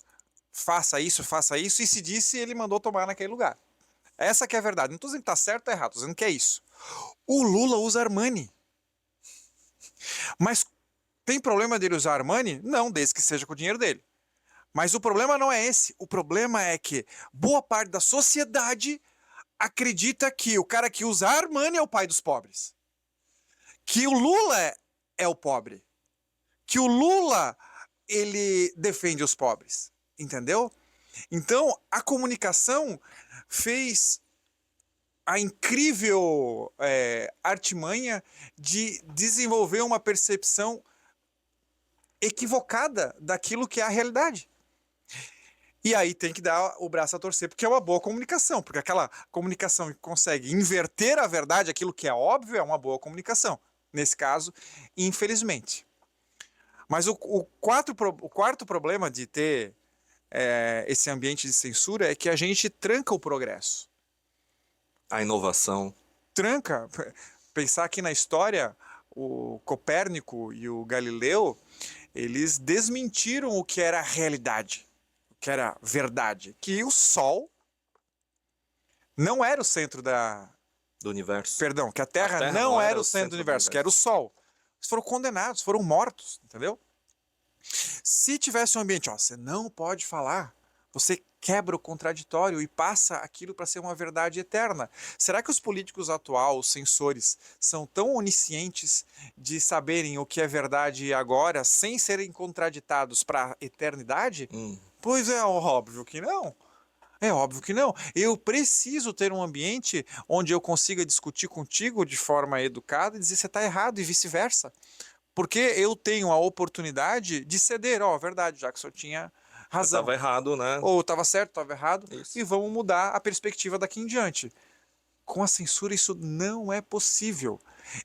faça isso, e se disse, ele mandou tomar naquele lugar. Essa que é a verdade. Não estou dizendo que tá certo ou errado, estou dizendo que é isso. O Lula usa Armani. Mas tem problema dele usar Armani? Não, desde que seja com o dinheiro dele. Mas o problema não é esse. O problema é que boa parte da sociedade acredita que o cara que usa Armani é o pai dos pobres. Que o Lula é o pobre. Que o Lula, ele defende os pobres. Entendeu? Então, a comunicação fez a incrível artimanha de desenvolver uma percepção equivocada daquilo que é a realidade. E aí tem que dar o braço a torcer, porque é uma boa comunicação, porque aquela comunicação que consegue inverter a verdade, aquilo que é óbvio, é uma boa comunicação. Nesse caso, infelizmente. Mas o quarto problema de ter esse ambiente de censura é que a gente tranca o progresso. A inovação. Tranca. Pensar que na história, o Copérnico e o Galileu, eles desmentiram o que era realidade, o que era verdade. Que o Sol não era o centro Do universo. Perdão, que a Terra não era o centro do universo, que era o Sol. Eles foram condenados, foram mortos, entendeu? Se tivesse um ambiente, você não pode falar, você quebra o contraditório e passa aquilo para ser uma verdade eterna. Será que os políticos atuais, os censores, são tão oniscientes de saberem o que é verdade agora, sem serem contraditados para a eternidade? Pois é óbvio que não. É óbvio que não. Eu preciso ter um ambiente onde eu consiga discutir contigo de forma educada e dizer você está errado e vice-versa. Porque eu tenho a oportunidade de ceder, verdade, já que o senhor tinha razão. Estava errado, né? Ou estava certo, estava errado. Isso. E vamos mudar a perspectiva daqui em diante. Com a censura isso não é possível.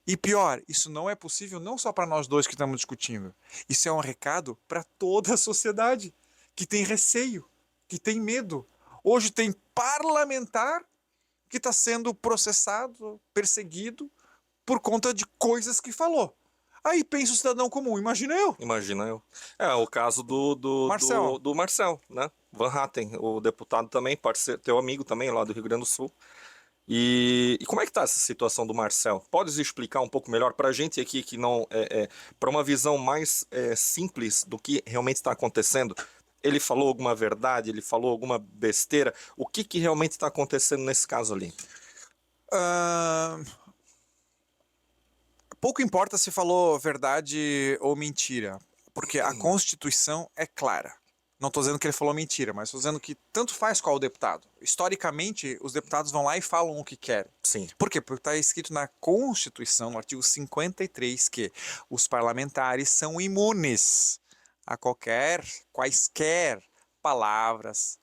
E pior, isso não é possível não só para nós dois que estamos discutindo. Isso é um recado para toda a sociedade que tem receio, que tem medo. Hoje tem parlamentar que está sendo processado, perseguido por conta de coisas que falou. Aí pensa o cidadão comum, imagina eu. Imagina eu. É o caso do Marcel, né? Van Hatten, o deputado também, parceiro, teu amigo também lá do Rio Grande do Sul. E como é que tá essa situação do Marcel? Podes explicar um pouco melhor para a gente aqui que não para uma visão mais simples do que realmente está acontecendo? Ele falou alguma verdade? Ele falou alguma besteira? O que realmente está acontecendo nesse caso ali? Pouco importa se falou verdade ou mentira, porque a Constituição é clara. Não estou dizendo que ele falou mentira, mas estou dizendo que tanto faz qual o deputado. Historicamente, os deputados vão lá e falam o que querem. Sim. Por quê? Porque está escrito na Constituição, no artigo 53, que os parlamentares são imunes a quaisquer palavras,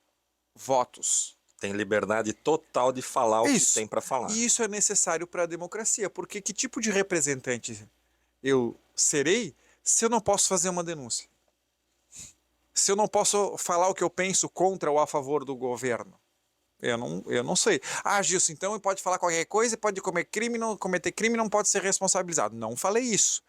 votos. Tem liberdade total de falar o que tem para falar. E isso é necessário para a democracia, porque que tipo de representante eu serei se eu não posso fazer uma denúncia? Se eu não posso falar o que eu penso contra ou a favor do governo? Eu não sei. Gilson, então pode falar qualquer coisa, pode cometer crime, não pode ser responsabilizado. Não falei isso.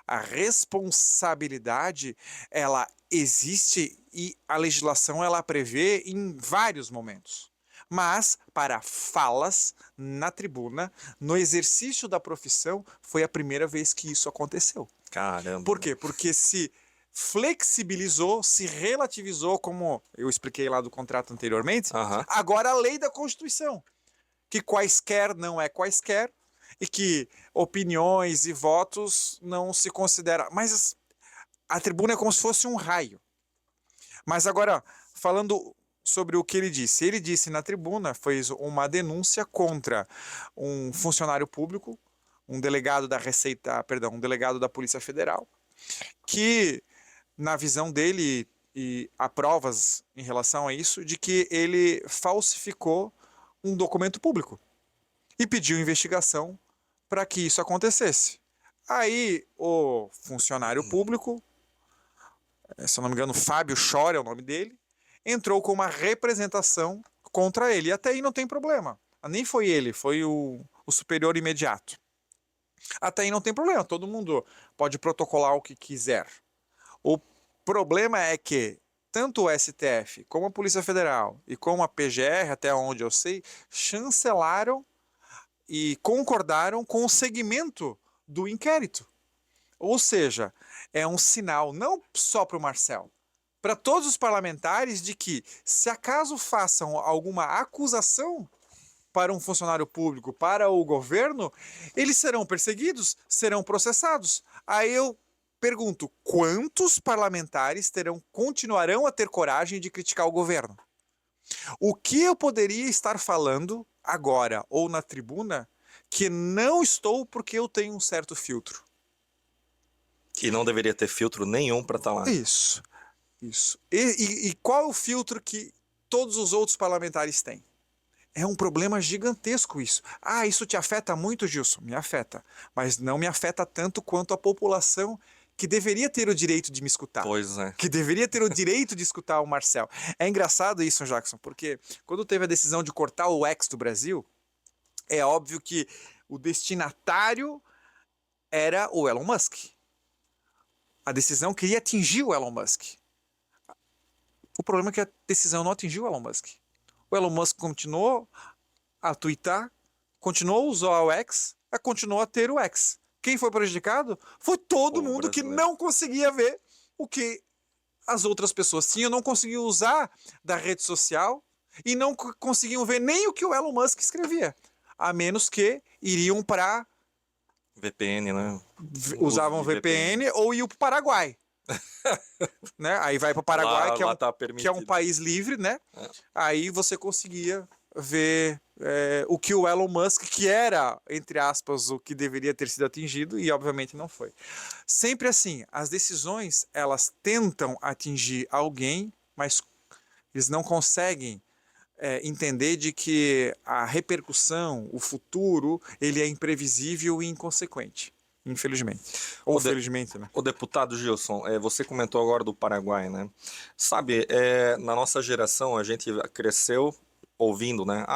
A responsabilidade, ela existe e a legislação ela prevê em vários momentos. Mas, para falas na tribuna, no exercício da profissão, foi a primeira vez que isso aconteceu. Caramba. Por quê? Porque se flexibilizou, se relativizou, como eu expliquei lá do contrato anteriormente, agora a lei da Constituição, que quaisquer não é quaisquer, e que opiniões e votos não se consideram. Mas a tribuna é como se fosse um raio. Mas agora, falando sobre o que ele disse na tribuna, fez uma denúncia contra um funcionário público, um delegado da Polícia Federal, que, na visão dele, e há provas em relação a isso, de que ele falsificou um documento público e pediu investigação para que isso acontecesse. Aí o funcionário público, se eu não me engano, Fábio Chor é o nome dele, entrou com uma representação contra ele. E até aí não tem problema. Nem foi ele, foi o superior imediato. Até aí não tem problema, todo mundo pode protocolar o que quiser. O problema é que tanto o STF, como a Polícia Federal e como a PGR, até onde eu sei, chancelaram e concordaram com o segmento do inquérito. Ou seja, é um sinal não só para o Marcel, para todos os parlamentares de que, se acaso façam alguma acusação para um funcionário público, para o governo, eles serão perseguidos, serão processados. Aí eu pergunto, quantos parlamentares continuarão a ter coragem de criticar o governo? O que eu poderia estar falando agora ou na tribuna que não estou porque eu tenho um certo filtro? Que não deveria ter filtro nenhum para estar lá. Isso. E qual é o filtro que todos os outros parlamentares têm? É um problema gigantesco isso. Ah, isso te afeta muito, Gilson? Me afeta. Mas não me afeta tanto quanto a população que deveria ter o direito de me escutar. Pois é. Que deveria ter o direito de escutar o Marcel. É engraçado isso, Jackson, porque quando teve a decisão de cortar o X do Brasil, é óbvio que o destinatário era o Elon Musk. A decisão queria atingir o Elon Musk. O problema é que a decisão não atingiu o Elon Musk. O Elon Musk continuou a twittar, continuou a usar o X, continuou a ter o X. Quem foi prejudicado? Foi todo mundo que não conseguia ver o que as outras pessoas tinham, não conseguiam usar da rede social e não conseguiam ver nem o que o Elon Musk escrevia, a menos que iriam para VPN, né? Usavam VPN ou iam para o Paraguai. Né? Aí vai para o Paraguai, que é um país livre, né? É. Aí você conseguia ver o que o Elon Musk, que era, entre aspas, o que deveria ter sido atingido, e obviamente não foi. Sempre assim, as decisões, elas tentam atingir alguém, mas eles não conseguem entender de que a repercussão, o futuro, ele é imprevisível e inconsequente. Infelizmente. Ou felizmente, né? O deputado Gilson, você comentou agora do Paraguai, né? Sabe, na nossa geração a gente cresceu ouvindo, né?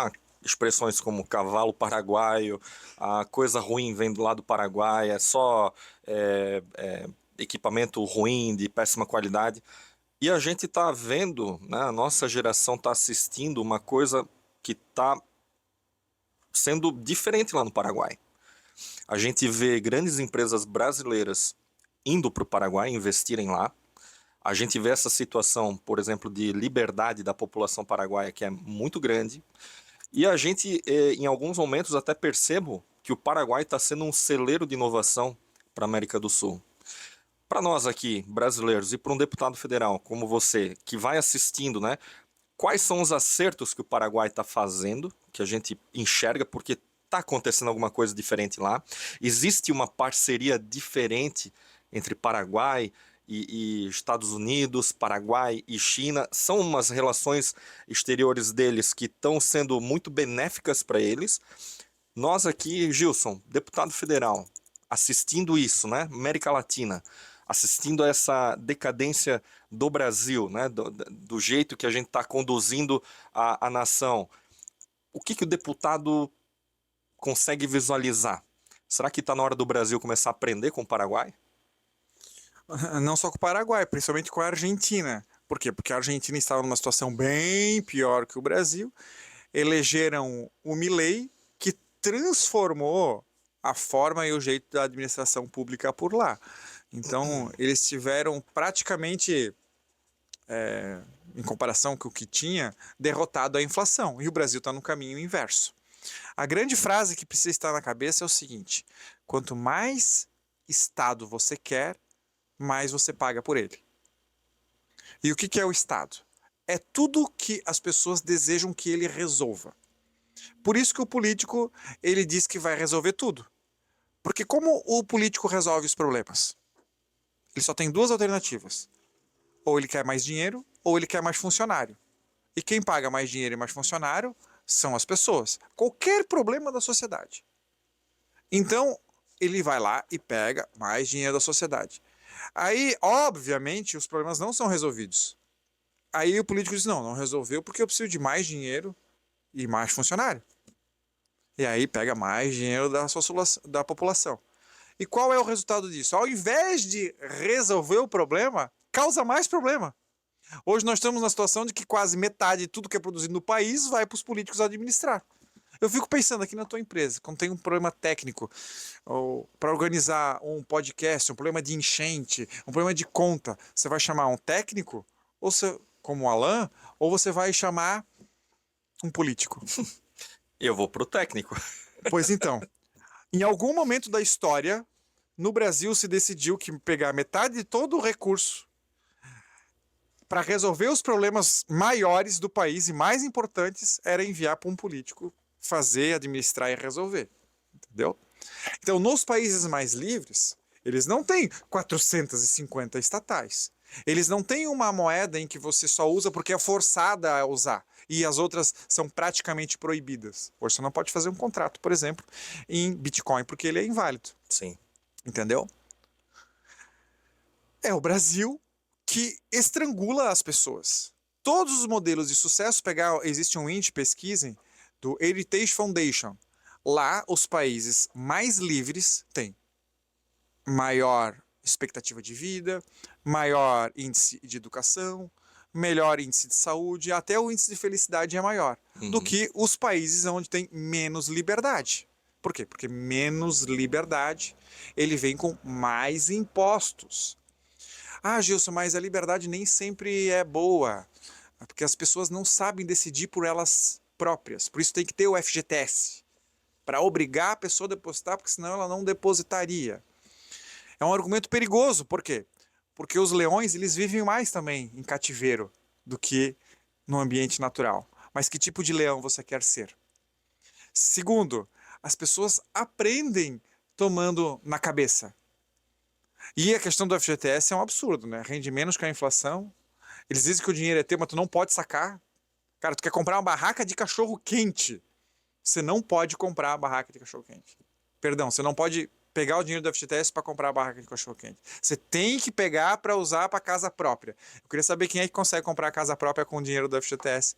Expressões como cavalo paraguaio, a coisa ruim vem do lado do Paraguai, é só equipamento ruim, de péssima qualidade. E a gente está vendo, né? A nossa geração está assistindo uma coisa que está sendo diferente lá no Paraguai. A gente vê grandes empresas brasileiras indo para o Paraguai, investirem lá. A gente vê essa situação, por exemplo, de liberdade da população paraguaia, que é muito grande. E a gente, em alguns momentos, até percebo que o Paraguai está sendo um celeiro de inovação para a América do Sul. Para nós aqui, brasileiros, e para um deputado federal como você, que vai assistindo, né? Quais são os acertos que o Paraguai está fazendo, que a gente enxerga, porque está acontecendo alguma coisa diferente lá? Existe uma parceria diferente entre Paraguai e Estados Unidos, Paraguai e China? São umas relações exteriores deles que estão sendo muito benéficas para eles. Nós aqui, Gilson, deputado federal, assistindo isso, né? América Latina, assistindo a essa decadência do Brasil, né? Do jeito que a gente está conduzindo a nação. O que o deputado consegue visualizar? Será que está na hora do Brasil começar a aprender com o Paraguai? Não só com o Paraguai, principalmente com a Argentina. Por quê? Porque a Argentina estava numa situação bem pior que o Brasil. Elegeram o Milei, que transformou a forma e o jeito da administração pública por lá. Então, eles tiveram praticamente, em comparação com o que tinha, derrotado a inflação. E o Brasil está no caminho inverso. A grande frase que precisa estar na cabeça é o seguinte: quanto mais Estado você quer, mais você paga por ele. E o que é o Estado? É tudo que as pessoas desejam que ele resolva. Por isso que o político, ele diz que vai resolver tudo. Porque como o político resolve os problemas? Ele só tem duas alternativas. Ou ele quer mais dinheiro, ou ele quer mais funcionário. E quem paga mais dinheiro e mais funcionário são as pessoas. Qualquer problema da sociedade. Então, ele vai lá e pega mais dinheiro da sociedade. Aí, obviamente, os problemas não são resolvidos. Aí o político diz, não resolveu porque eu preciso de mais dinheiro e mais funcionário. E aí pega mais dinheiro da população. E qual é o resultado disso? Ao invés de resolver o problema, causa mais problema. Hoje nós estamos na situação de que quase metade de tudo que é produzido no país vai para os políticos administrar. Eu fico pensando aqui na tua empresa, quando tem um problema técnico, para organizar um podcast, um problema de enchente, um problema de conta, você vai chamar um técnico, ou você, como o Alan, ou você vai chamar um político? Eu vou pro técnico. Pois então, em algum momento da história, no Brasil se decidiu que pegar metade de todo o recurso para resolver os problemas maiores do país e mais importantes era enviar para um político fazer, administrar e resolver. Entendeu? Então, nos países mais livres, eles não têm 450 estatais. Eles não têm uma moeda em que você só usa porque é forçada a usar e as outras são praticamente proibidas. Você não pode fazer um contrato, por exemplo, em Bitcoin porque ele é inválido. Sim. Entendeu? É o Brasil que estrangula as pessoas. Todos os modelos de sucesso, existe um índice, pesquisem, do Heritage Foundation. Lá, os países mais livres têm maior expectativa de vida, maior índice de educação, melhor índice de saúde, até o índice de felicidade é maior do que os países onde tem menos liberdade. Por quê? Porque menos liberdade, ele vem com mais impostos. Ah, Gilson, mas a liberdade nem sempre é boa, porque as pessoas não sabem decidir por elas próprias. Por isso tem que ter o FGTS, para obrigar a pessoa a depositar, porque senão ela não depositaria. É um argumento perigoso, por quê? Porque os leões, eles vivem mais também em cativeiro do que no ambiente natural. Mas que tipo de leão você quer ser? Segundo, as pessoas aprendem tomando na cabeça. E a questão do FGTS é um absurdo, né? Rende menos que a inflação. Eles dizem que o dinheiro é teu, mas tu não pode sacar. Cara, tu quer comprar uma barraca de cachorro quente. Você não pode comprar a barraca de cachorro quente. Perdão, você não pode pegar o dinheiro do FGTS para comprar a barraca de cachorro quente. Você tem que pegar para usar para casa própria. Eu queria saber quem é que consegue comprar a casa própria com o dinheiro do FGTS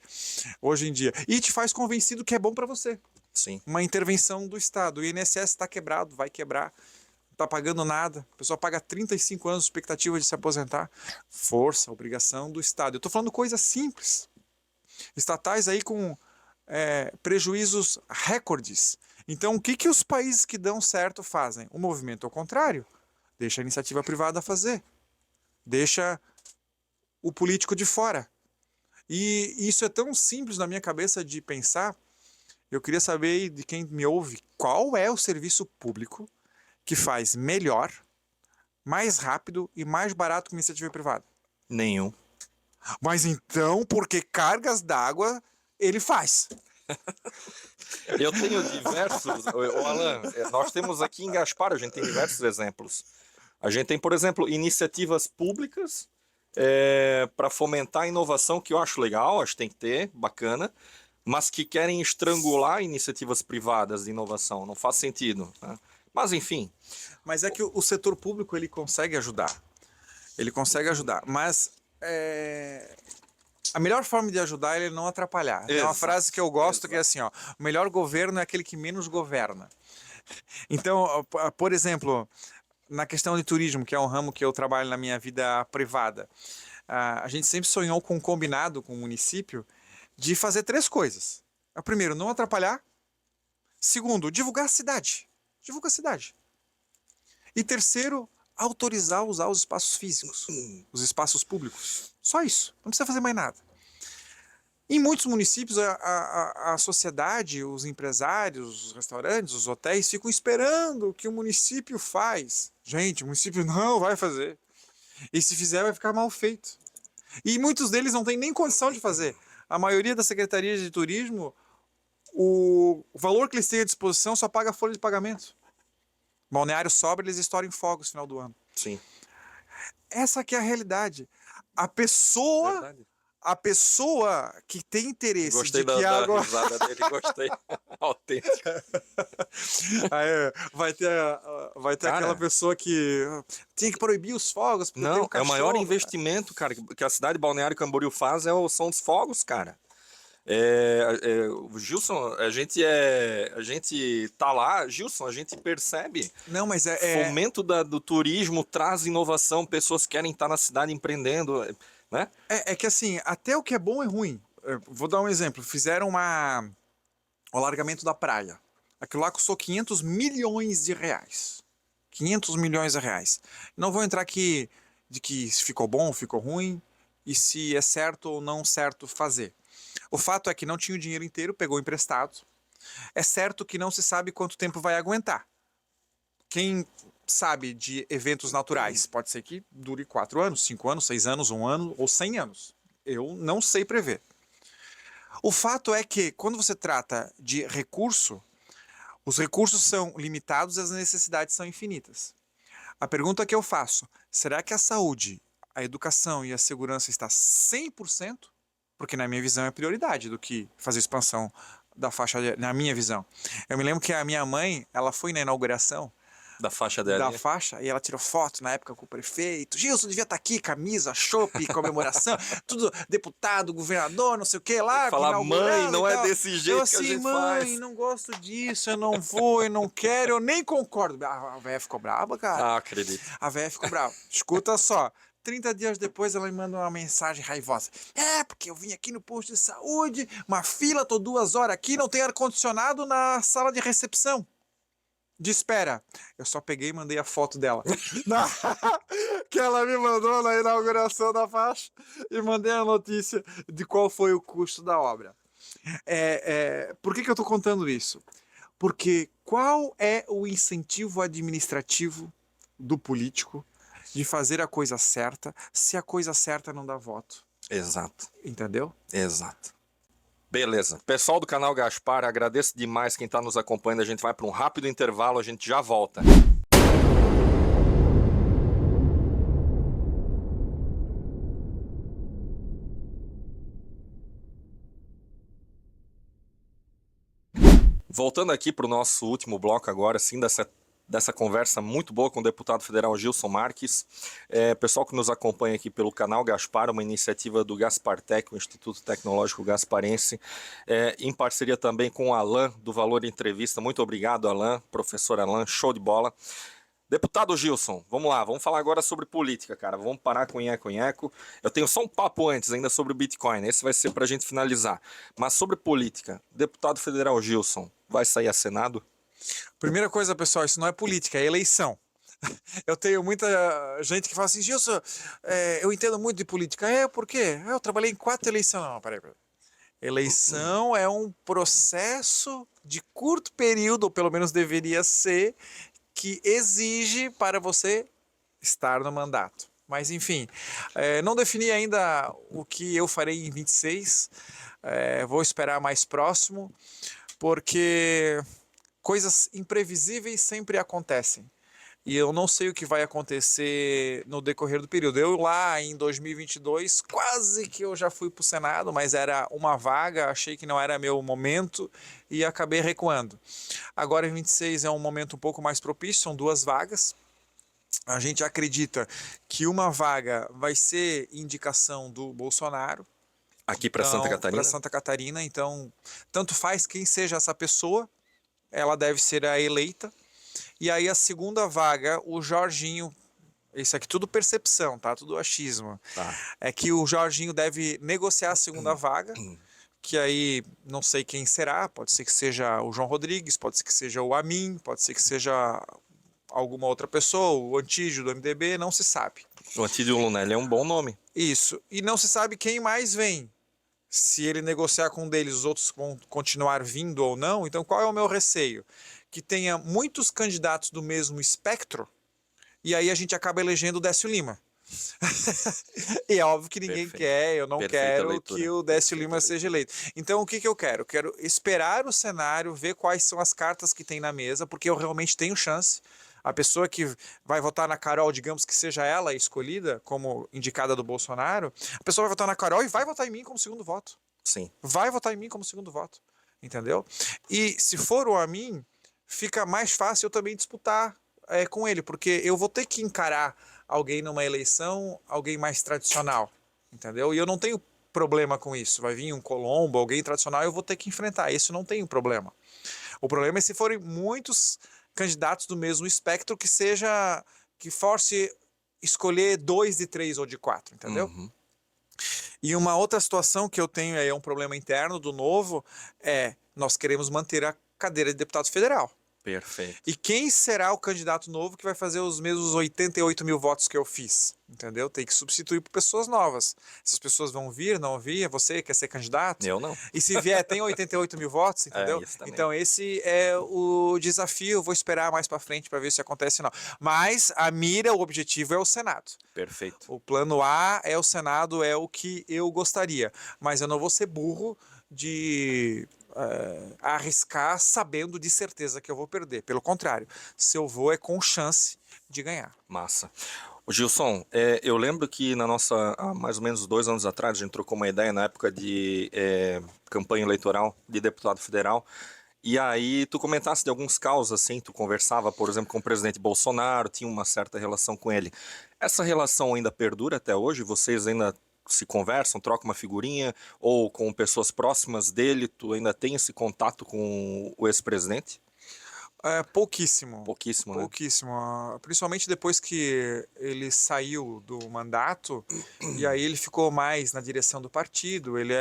hoje em dia. E te faz convencido que é bom para você. Sim. Uma intervenção do Estado. O INSS está quebrado, vai quebrar. Não está pagando nada. A pessoa paga 35 anos de expectativa de se aposentar. Força, obrigação do Estado. Eu estou falando coisas simples. Estatais aí com prejuízos recordes. Então, o que os países que dão certo fazem? O movimento ao contrário. Deixa a iniciativa privada fazer. Deixa o político de fora. E isso é tão simples na minha cabeça de pensar. Eu queria saber de quem me ouve, qual é o serviço público que faz melhor, mais rápido e mais barato que a iniciativa privada? Nenhum. Mas então, por que cargas d'água ele faz? Eu tenho diversos. Ô, Alan, nós temos aqui em Gaspar, a gente tem diversos exemplos. A gente tem, por exemplo, iniciativas públicas para fomentar a inovação, que eu acho legal, acho que tem que ter, bacana, mas que querem estrangular iniciativas privadas de inovação. Não faz sentido, né? Mas, enfim. Mas é que o setor público ele consegue ajudar. Ele consegue ajudar, mas a melhor forma de ajudar é ele não atrapalhar. Tem uma frase que eu gosto que é assim, ó, o melhor governo é aquele que menos governa. Então, por exemplo, na questão de turismo, que é um ramo que eu trabalho na minha vida privada, a gente sempre sonhou com um combinado com o município de fazer 3 coisas. Primeiro, não atrapalhar. Segundo, divulgar a cidade. Divulga a cidade. E terceiro, autorizar usar os espaços físicos, os espaços públicos. Só isso. Não precisa fazer mais nada. Em muitos municípios, a sociedade, os empresários, os restaurantes, os hotéis ficam esperando o que o município faz. Gente, o município não vai fazer. E se fizer, vai ficar mal feito. E muitos deles não têm nem condição de fazer. A maioria das secretarias de turismo, o valor que eles têm à disposição só paga a folha de pagamento. Balneário sobra, eles estouram em fogos no final do ano. Sim. essa que é a realidade. A pessoa, Verdade. a pessoa que tem interesse Gostei de que da água... risada dele, gostei. Autêntico. Aí, vai ter aquela Cara, pessoa que tinha que proibir os fogos porque tem um não, é o maior cachorro. investimento, cara, que a cidade de Balneário Camboriú faz são os fogos, cara. O Gilson, a gente tá lá, Gilson, a gente percebe Não, mas fomento do turismo, traz inovação, pessoas querem estar na cidade empreendendo, né? é que assim, até o que é bom é ruim. Eu vou dar um exemplo. Fizeram o alargamento da praia. Aquilo lá custou 500 milhões de reais. 500 milhões de reais. Não vou entrar aqui de que se ficou bom, ficou ruim e se é certo ou não certo fazer. O fato é que não tinha o dinheiro inteiro, pegou emprestado. É certo que não se sabe quanto tempo vai aguentar. Quem sabe de eventos naturais pode ser que dure 4 anos, 5 anos, 6 anos, 1 ano ou 100 anos. Eu não sei prever. O fato é que quando você trata de recurso, os recursos são limitados e as necessidades são infinitas. A pergunta que eu faço, será que a saúde, a educação e a segurança está 100%? Porque na minha visão é prioridade do que fazer expansão da faixa, na minha visão. Eu me lembro que a minha mãe, ela foi na inauguração Da faixa da dela. faixa e ela tirou foto na época com o prefeito. Gilson devia estar aqui, camisa, chopp, comemoração, tudo deputado, governador, não sei o que lá, Falar, mãe, inaugurando não e é tal. desse jeito Eu que a assim, gente mãe, faz. não gosto disso, eu não vou, eu não quero, eu nem concordo. A véia ficou braba, cara. Ah, acredito. A véia ficou brava. Escuta só. 30 dias depois ela me manda uma mensagem raivosa. Porque eu vim aqui no posto de saúde, uma fila, tô 2 horas aqui, não tem ar-condicionado na sala de recepção de espera. Eu só peguei e mandei a foto dela. Que ela me mandou na inauguração da faixa e mandei a notícia de qual foi o custo da obra. Por que eu tô contando isso? Porque qual é o incentivo administrativo do político de fazer a coisa certa se a coisa certa não dá voto? Exato, Entendeu? exato. Beleza. Pessoal do canal Gaspar, agradeço demais quem está nos acompanhando. A gente vai para um rápido intervalo, a gente já volta. Voltando aqui para o nosso último bloco agora, sim, dessa conversa muito boa com o deputado federal Gilson Marques. Pessoal que nos acompanha aqui pelo canal Gaspar, uma iniciativa do Gaspartec, o Instituto Tecnológico Gasparense, em parceria também com o Alan, do Valor Entrevista. Muito obrigado, Alan, professor Alan, show de bola. Deputado Gilson, vamos lá, vamos falar agora sobre política, cara. Vamos parar com nheco-nheco. Eu tenho só um papo antes ainda sobre o Bitcoin, esse vai ser para a gente finalizar. Mas sobre política, deputado federal Gilson, vai sair a Senado? Primeira coisa, pessoal, isso não é política, é eleição. Eu tenho muita gente que fala assim, Gilson, eu entendo muito de política. Por quê? Eu trabalhei em 4 eleições. Não, peraí. Eleição é um processo de curto período, ou pelo menos deveria ser, que exige para você estar no mandato. Mas, enfim, não defini ainda o que eu farei em 26. Vou esperar mais próximo, porque coisas imprevisíveis sempre acontecem. E eu não sei o que vai acontecer no decorrer do período. Eu lá em 2022, quase que eu já fui para o Senado, mas era uma vaga, achei que não era meu momento e acabei recuando. Agora em 26 é um momento um pouco mais propício, são 2 vagas. A gente acredita que uma vaga vai ser indicação do Bolsonaro. Aqui para Santa Catarina? Para Santa Catarina, então tanto faz quem seja essa pessoa, ela deve ser a eleita. E aí a segunda vaga, o Jorginho, isso aqui tudo percepção, tá? Tudo achismo. Tá. É que o Jorginho deve negociar a segunda vaga, que aí não sei quem será, pode ser que seja o João Rodrigues, pode ser que seja o Amin, pode ser que seja alguma outra pessoa, o Antídio do MDB, não se sabe. O Antídio Lunelli é um bom nome. Isso, e não se sabe quem mais vem. Se ele negociar com um deles, os outros vão continuar vindo ou não. Então qual é o meu receio? Que tenha muitos candidatos do mesmo espectro e aí a gente acaba elegendo o Décio Lima. E é óbvio que ninguém quer, eu não quero leitura. que o Décio Lima seja eleito. Então o que eu quero? Eu quero esperar o cenário, ver quais são as cartas que tem na mesa, porque eu realmente tenho chance. A pessoa que vai votar na Carol, digamos que seja ela escolhida como indicada do Bolsonaro, a pessoa vai votar na Carol e vai votar em mim como segundo voto. Sim. Vai votar em mim como segundo voto. Entendeu? E se for o Amin, fica mais fácil eu também disputar com ele, porque eu vou ter que encarar alguém numa eleição, alguém mais tradicional. Entendeu? E eu não tenho problema com isso. Vai vir um Colombo, alguém tradicional, eu vou ter que enfrentar. Isso não tem problema. O problema é se forem muitos candidatos do mesmo espectro que force escolher 2 de 3 ou de 4, entendeu? Uhum. E uma outra situação que eu tenho aí, é um problema interno do Novo, nós queremos manter a cadeira de deputado federal. Perfeito. E quem será o candidato novo que vai fazer os mesmos 88 mil votos que eu fiz? Entendeu? Tem que substituir por pessoas novas. Essas pessoas vão vir, não vir? Você quer ser candidato? Eu não. E se vier, tem 88 mil votos, entendeu? Isso também. Então esse é o desafio. Eu vou esperar mais para frente para ver se acontece ou não. Mas a mira, o objetivo é o Senado. Perfeito. O plano A é o Senado, é o que eu gostaria. Mas eu não vou ser burro de arriscar sabendo de certeza que eu vou perder. Pelo contrário, se eu vou é com chance de ganhar. Massa. O Gilson, eu lembro que há mais ou menos 2 anos atrás, a gente trocou uma ideia na época de campanha eleitoral de deputado federal. E aí tu comentasse de alguns casos assim, tu conversava, por exemplo, com o presidente Bolsonaro, tinha uma certa relação com ele. Essa relação ainda perdura até hoje? Vocês ainda se conversam, trocam uma figurinha? Ou com pessoas próximas dele, tu ainda tem esse contato com o ex-presidente? Pouquíssimo. Pouquíssimo, né? Pouquíssimo. Principalmente depois que ele saiu do mandato e aí ele ficou mais na direção do partido. Ele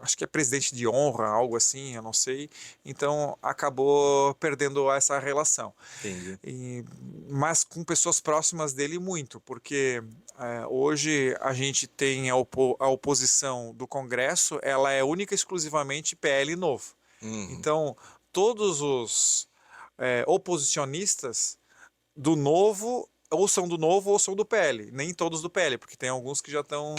acho que é presidente de honra, algo assim, eu não sei. Então acabou perdendo essa relação. Entendi. Mas com pessoas próximas dele muito, porque hoje a gente tem a oposição do Congresso, ela é única e exclusivamente PL Novo. Uhum. Então todos os oposicionistas do Novo ou são do Novo ou são do PL. Nem todos do PL, porque tem alguns que já estão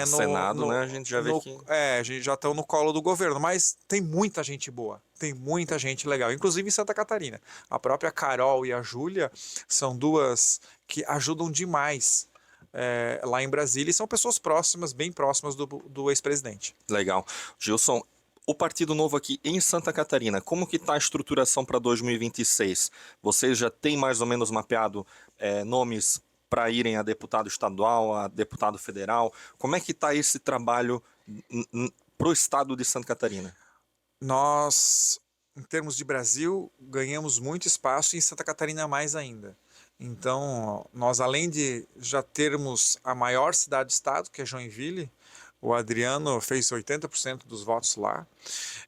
No Senado, né? A gente já vê que... a gente já estão no colo do governo. Mas tem muita gente boa, tem muita gente legal, inclusive em Santa Catarina. A própria Carol e a Júlia são duas que ajudam demais lá em Brasília e são pessoas próximas, bem próximas do ex-presidente. Legal. Gilson, o Partido Novo aqui em Santa Catarina, como que está a estruturação para 2026? Vocês já têm mais ou menos mapeado nomes para irem a deputado estadual, a deputado federal? Como é que está esse trabalho para o estado de Santa Catarina? Nós, em termos de Brasil, ganhamos muito espaço e em Santa Catarina mais ainda. Então, nós além de já termos a maior cidade do estado, que é Joinville, o Adriano fez 80% dos votos lá.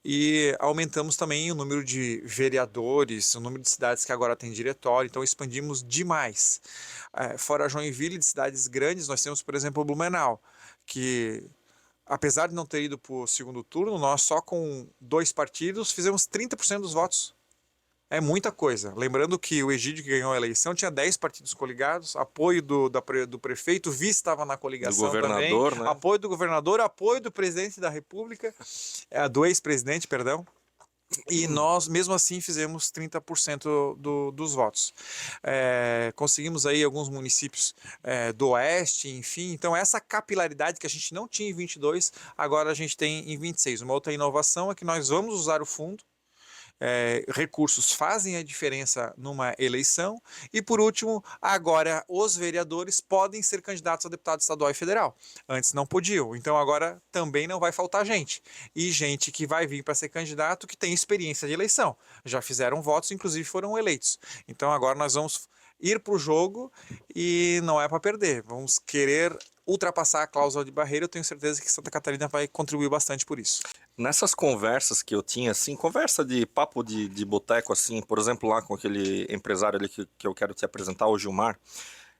E aumentamos também o número de vereadores, o número de cidades que agora tem diretório, então expandimos demais. Fora Joinville, de cidades grandes, nós temos, por exemplo, o Blumenau, que apesar de não ter ido para o segundo turno, nós só com 2 partidos fizemos 30% dos votos. É muita coisa. Lembrando que o Egídio, que ganhou a eleição, tinha 10 partidos coligados, apoio do prefeito, o vice estava na coligação também, do governador, né? apoio do governador, apoio do presidente da República, do ex-presidente, perdão. E nós, mesmo assim, fizemos 30% dos votos. Conseguimos aí alguns municípios do Oeste, enfim. Então, essa capilaridade que a gente não tinha em 22, agora a gente tem em 26. Uma outra inovação é que nós vamos usar o fundo. Recursos fazem a diferença numa eleição. E por último, agora os vereadores podem ser candidatos a deputado estadual e federal. Antes não podiam, então agora também não vai faltar gente. E gente que vai vir para ser candidato que tem experiência de eleição. Já fizeram votos, inclusive foram eleitos. Então agora nós vamos ir para o jogo e não é para perder. Vamos querer ultrapassar a cláusula de barreira. Eu tenho certeza que Santa Catarina vai contribuir bastante por isso. Nessas conversas que eu tinha, assim, conversa de papo de boteco, assim, por exemplo, lá com aquele empresário ali que eu quero te apresentar, o Gilmar,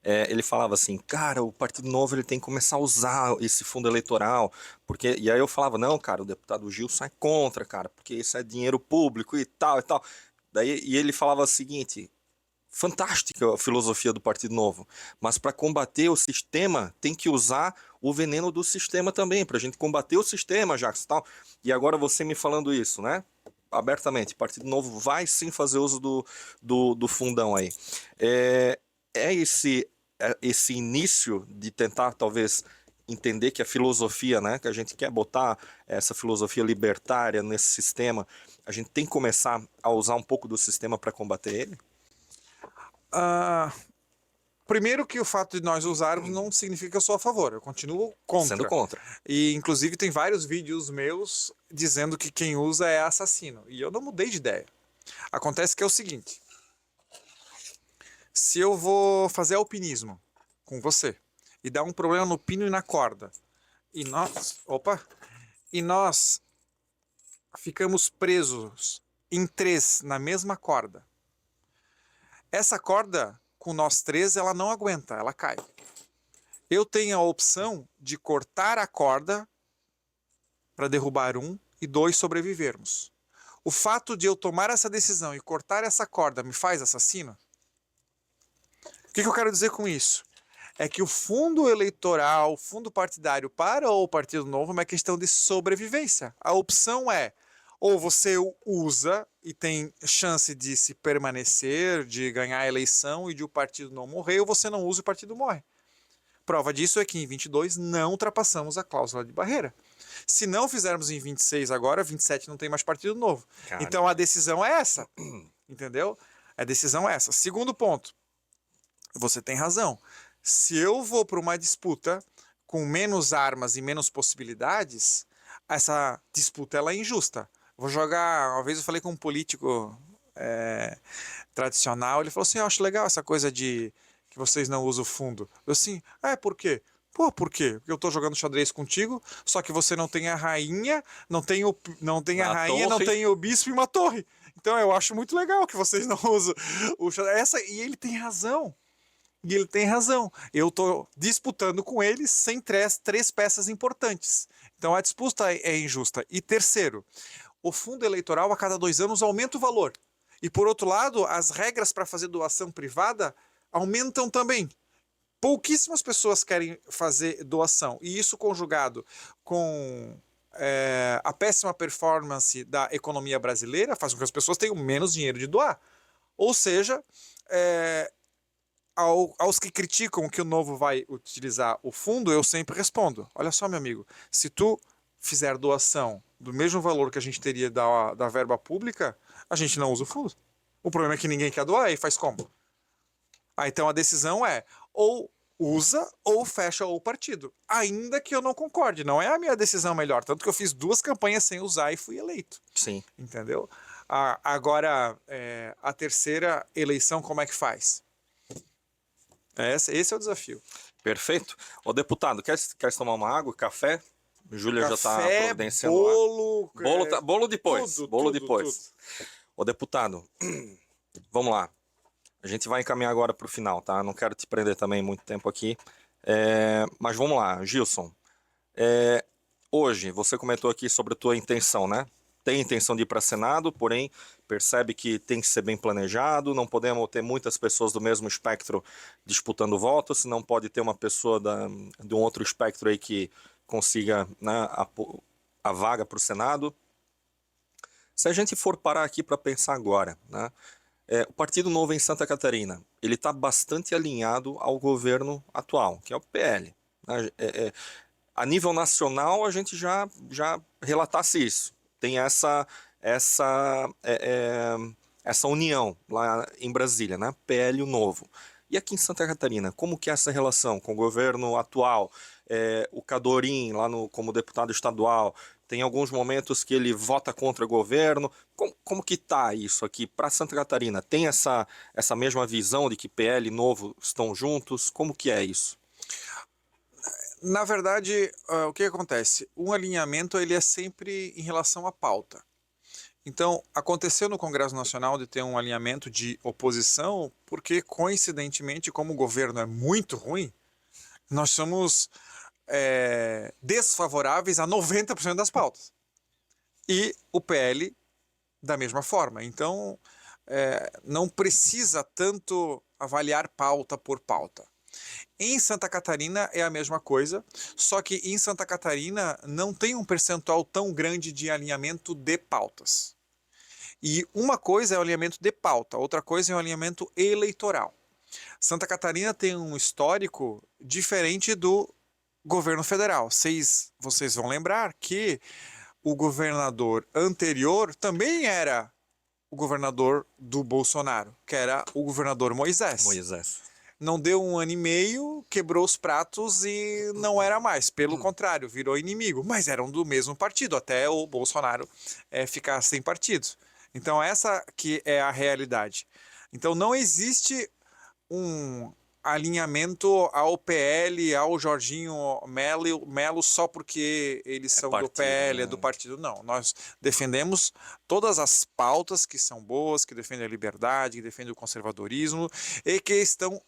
ele falava assim, cara, o Partido Novo ele tem que começar a usar esse fundo eleitoral, porque... E aí eu falava, não, cara, o deputado Gil sai contra, cara, porque isso é dinheiro público e tal e tal. E ele falava o seguinte... Fantástica a filosofia do Partido Novo, mas para combater o sistema tem que usar o veneno do sistema também, para a gente combater o sistema, Jacques, tal. E agora você me falando isso, né? abertamente, Partido Novo vai sim fazer uso do fundão aí. É esse início de tentar, talvez, entender que a filosofia, né, que a gente quer botar essa filosofia libertária nesse sistema, a gente tem que começar a usar um pouco do sistema para combater ele? Ah, primeiro que o fato de nós usarmos não significa que eu sou a favor, eu continuo Sendo contra. contra. E inclusive tem vários vídeos meus dizendo que quem usa é assassino. E eu não mudei de ideia. Acontece que é o seguinte: se eu vou fazer alpinismo com você e dar um problema no pino e na corda, e nós ficamos presos em três na mesma corda. Essa corda, com nós três, ela não aguenta, ela cai. Eu tenho a opção de cortar a corda para derrubar um e dois sobrevivermos. O fato de eu tomar essa decisão e cortar essa corda me faz assassino? O que eu quero dizer com isso? É que o fundo eleitoral, o fundo partidário para o Partido Novo é uma questão de sobrevivência. A opção é: ou você o usa e tem chance de se permanecer, de ganhar a eleição e de o partido não morrer, ou você não usa e o partido morre. Prova disso é que em 22 não ultrapassamos a cláusula de barreira. Se não fizermos em 26 agora, 27 não tem mais Partido Novo. Cara. Então a decisão é essa. Entendeu? A decisão é essa. Segundo ponto, você tem razão. Se eu vou para uma disputa com menos armas e menos possibilidades, essa disputa ela é injusta. Vou jogar. Uma vez eu falei com um político tradicional, ele falou assim: eu acho legal essa coisa de que vocês não usam o fundo. Eu assim, por quê? Pô, por quê? Porque eu tô jogando xadrez contigo, só que você não tem a rainha, não tem a rainha, não tem o bispo e uma torre. Então eu acho muito legal que vocês não usam o xadrez. E ele tem razão. E ele tem razão. Eu tô disputando com ele sem três peças importantes. Então a disputa é injusta. E terceiro, o fundo eleitoral a cada 2 anos aumenta o valor. E por outro lado, as regras para fazer doação privada aumentam também. Pouquíssimas pessoas querem fazer doação. E isso conjugado com a péssima performance da economia brasileira faz com que as pessoas tenham menos dinheiro de doar. Ou seja, aos que criticam que o Novo vai utilizar o fundo, eu sempre respondo: olha só, meu amigo, se tu fizer doação do mesmo valor que a gente teria da verba pública, a gente não usa o fundo. O problema é que ninguém quer doar, e faz como? Então a decisão é: ou usa ou fecha o partido. Ainda que eu não concorde, não é a minha decisão melhor. Tanto que eu fiz 2 campanhas sem usar e fui eleito. Sim. Entendeu? Agora, a terceira eleição, como é que faz? Esse é o desafio. Perfeito. Ô, deputado, quer tomar uma água, café? Júlia já está providenciando bolo, lá. Bolo depois. Bolo depois. Tudo. Ô, deputado, vamos lá. A gente vai encaminhar agora para o final, tá? Não quero te prender também muito tempo aqui. Mas vamos lá, Gilson. Hoje, você comentou aqui sobre a tua intenção, né? Tem intenção de ir para Senado, porém percebe que tem que ser bem planejado, não podemos ter muitas pessoas do mesmo espectro disputando votos, não pode ter uma pessoa de um outro espectro aí que consiga, né, a vaga para o Senado. Se a gente for parar aqui para pensar agora, né, o Partido Novo em Santa Catarina, ele está bastante alinhado ao governo atual, que é o PL. Né? A nível nacional, a gente já relatasse isso. Tem essa união lá em Brasília, né? PL Novo. E aqui em Santa Catarina, como que é essa relação com o governo atual? O Cadorim, lá como deputado estadual, tem alguns momentos que ele vota contra o governo. Como que está isso aqui para Santa Catarina? Tem essa mesma visão de que PL e Novo estão juntos? Como que é isso? Na verdade, o que acontece? Um alinhamento ele é sempre em relação à pauta. Então, aconteceu no Congresso Nacional de ter um alinhamento de oposição, porque, coincidentemente, como o governo é muito ruim, nós somos desfavoráveis a 90% das pautas. E o PL da mesma forma. Então, não precisa tanto avaliar pauta por pauta. Em Santa Catarina é a mesma coisa, só que em Santa Catarina não tem um percentual tão grande de alinhamento de pautas. E uma coisa é o alinhamento de pauta, outra coisa é o alinhamento eleitoral. Santa Catarina tem um histórico diferente do governo federal. Vocês vão lembrar que o governador anterior também era o governador do Bolsonaro, que era o governador Moisés. Moisés. Não deu 1 ano e meio, quebrou os pratos e não era mais. Pelo contrário, virou inimigo. Mas eram do mesmo partido, até o Bolsonaro ficar sem partido. Então essa que é a realidade. Então não existe um alinhamento ao PL, ao Jorginho Melo só porque eles são do partido, PL, né? é do partido. Não, nós defendemos todas as pautas que são boas, que defendem a liberdade, que defendem o conservadorismo e que estão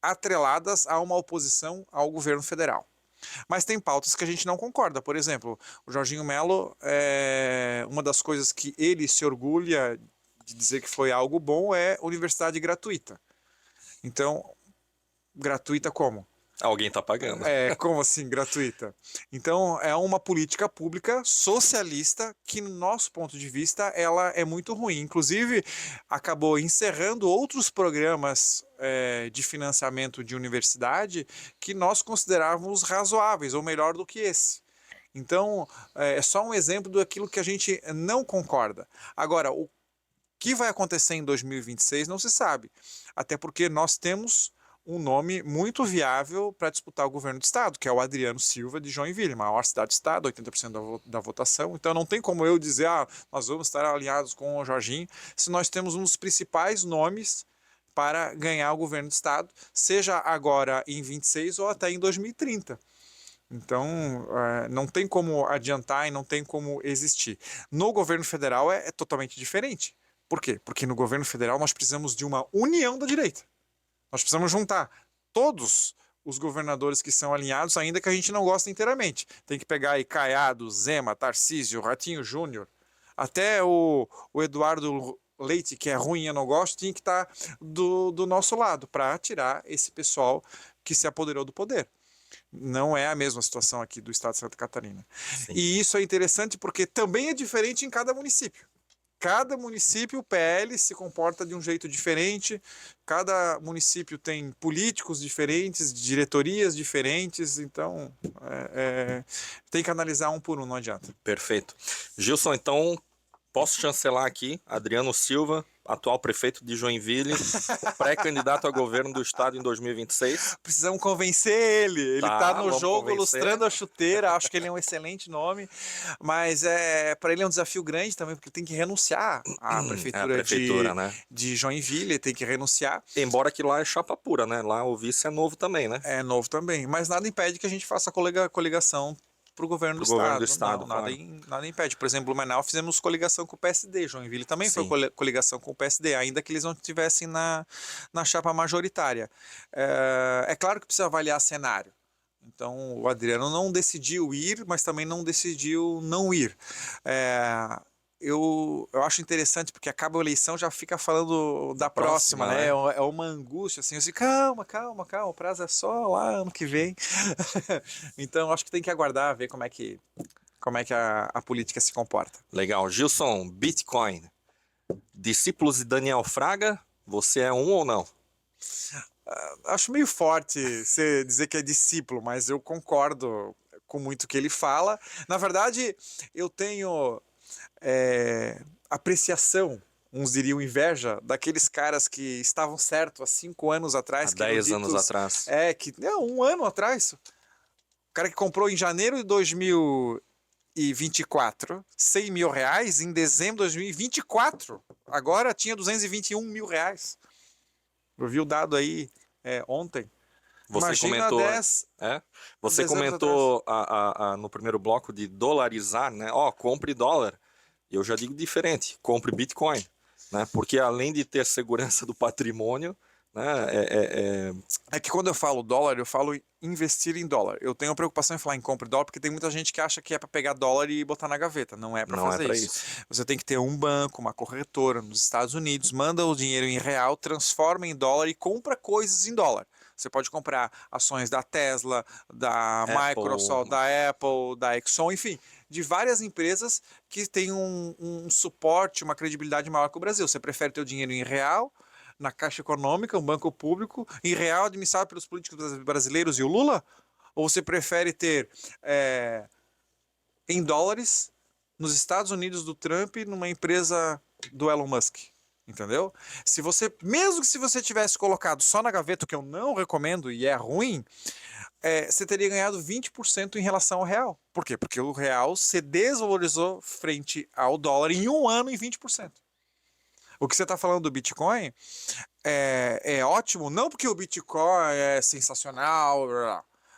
atreladas a uma oposição ao governo federal. Mas tem pautas que a gente não concorda. Por exemplo, o Jorginho Melo, uma das coisas que ele se orgulha de dizer que foi algo bom é universidade gratuita. Então, gratuita como? Alguém está pagando. Como assim, gratuita? Então, é uma política pública socialista que, no nosso ponto de vista, ela é muito ruim. Inclusive, acabou encerrando outros programas de financiamento de universidade que nós considerávamos razoáveis, ou melhor do que esse. Então, é só um exemplo daquilo que a gente não concorda. Agora, o que vai acontecer em 2026 não se sabe. Até porque nós temos um nome muito viável para disputar o governo do estado, que é o Adriano Silva de Joinville, maior cidade do estado, 80% da votação. Então não tem como eu dizer, nós vamos estar alinhados com o Jorginho, se nós temos um dos principais nomes para ganhar o governo do estado, seja agora em 26 ou até em 2030. Então, não tem como adiantar e não tem como existir. No governo federal é totalmente diferente. Por quê? Porque no governo federal nós precisamos de uma união da direita. Nós precisamos juntar todos os governadores que são alinhados, ainda que a gente não goste inteiramente. Tem que pegar aí Caiado, Zema, Tarcísio, Ratinho Júnior, até o Eduardo Leite, que é ruim e eu não gosto, tinha que estar do nosso lado para tirar esse pessoal que se apoderou do poder. Não é a mesma situação aqui do estado de Santa Catarina. Sim. E isso é interessante porque também é diferente em cada município. Cada município, o PL se comporta de um jeito diferente, cada município tem políticos diferentes, diretorias diferentes, então tem que analisar um por um, não adianta. Perfeito. Gilson, então, posso chancelar aqui, Adriano Silva, atual prefeito de Joinville, pré-candidato a governo do estado em 2026. Precisamos convencer ele. Ele tá no jogo convencer. lustrando a chuteira. Acho que ele é um excelente nome, mas para ele é um desafio grande também, porque ele tem que renunciar à prefeitura, né? de Joinville, ele tem que renunciar. Embora que lá é chapa pura, né? Lá o vice é novo também, né? É novo também, mas nada impede que a gente faça coligação para o governo do estado. Não, claro. nada impede. Por exemplo, Blumenau fizemos coligação com o PSD, Joinville também Sim. foi coligação com o PSD, ainda que eles não estivessem na chapa majoritária. É claro que precisa avaliar cenário. Então, o Adriano não decidiu ir, mas também não decidiu não ir. Eu acho interessante, porque acaba a eleição, já fica falando da próxima, né? É uma angústia, assim, eu calma, o prazo é só lá ano que vem. Então, acho que tem que aguardar, ver como é que a política se comporta. Legal. Gilson, Bitcoin. Discípulos de Daniel Fraga, você é um ou não? Acho meio forte você dizer que é discípulo, mas eu concordo com muito que ele fala. Na verdade, eu tenho apreciação, uns diriam inveja, daqueles caras que estavam certos há 5 anos atrás. Há 10 anos atrás. 1 ano atrás. O cara que comprou em janeiro de 2024 100 mil reais, em dezembro de 2024, agora tinha 221 mil reais. Eu vi o dado aí ontem. Você comentou no primeiro bloco de dolarizar, né? Compre dólar. Eu já digo diferente, compre Bitcoin, né? Porque além de ter segurança do patrimônio, né? É que quando eu falo dólar, eu falo investir em dólar. Eu tenho preocupação em falar em compra em dólar, porque tem muita gente que acha que é para pegar dólar e botar na gaveta. Não é para fazer isso. Você tem que ter um banco, uma corretora nos Estados Unidos, manda o dinheiro em real, transforma em dólar e compra coisas em dólar. Você pode comprar ações da Tesla, da Microsoft, da Apple, da Exxon, enfim. de várias empresas que têm um suporte, uma credibilidade maior que o Brasil. Você prefere ter o dinheiro em real, na Caixa Econômica, um banco público, em real administrado pelos políticos brasileiros e o Lula? Ou você prefere ter em dólares nos Estados Unidos do Trump, numa empresa do Elon Musk? Entendeu? Se você, mesmo que se você tivesse colocado só na gaveta, o que eu não recomendo e é ruim, você teria ganhado 20% em relação ao real. Por quê? Porque o real se desvalorizou frente ao dólar em um ano em 20%. O que você está falando do Bitcoin é ótimo, não porque o Bitcoin é sensacional,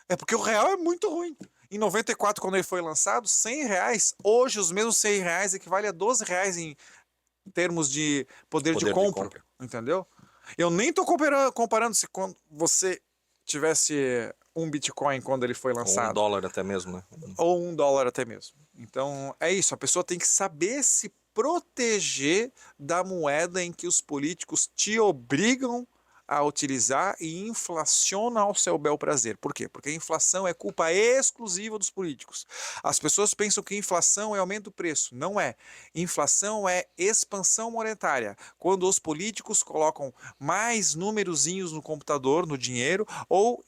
é porque o real é muito ruim. Em 94, quando ele foi lançado, R$ 100, hoje os mesmos R$ 100 equivale a R$ 12 em termos de poder de compra, entendeu? Eu nem estou comparando se quando você tivesse um Bitcoin quando ele foi lançado. Ou $1 até mesmo, né? Ou $1 até mesmo. Então, é isso. A pessoa tem que saber se proteger da moeda em que os políticos te obrigam a utilizar e inflaciona ao seu bel prazer. Por quê? Porque a inflação é culpa exclusiva dos políticos. As pessoas pensam que inflação é aumento do preço. Não é. Inflação é expansão monetária. Quando os políticos colocam mais numerozinhos no computador, no dinheiro, ou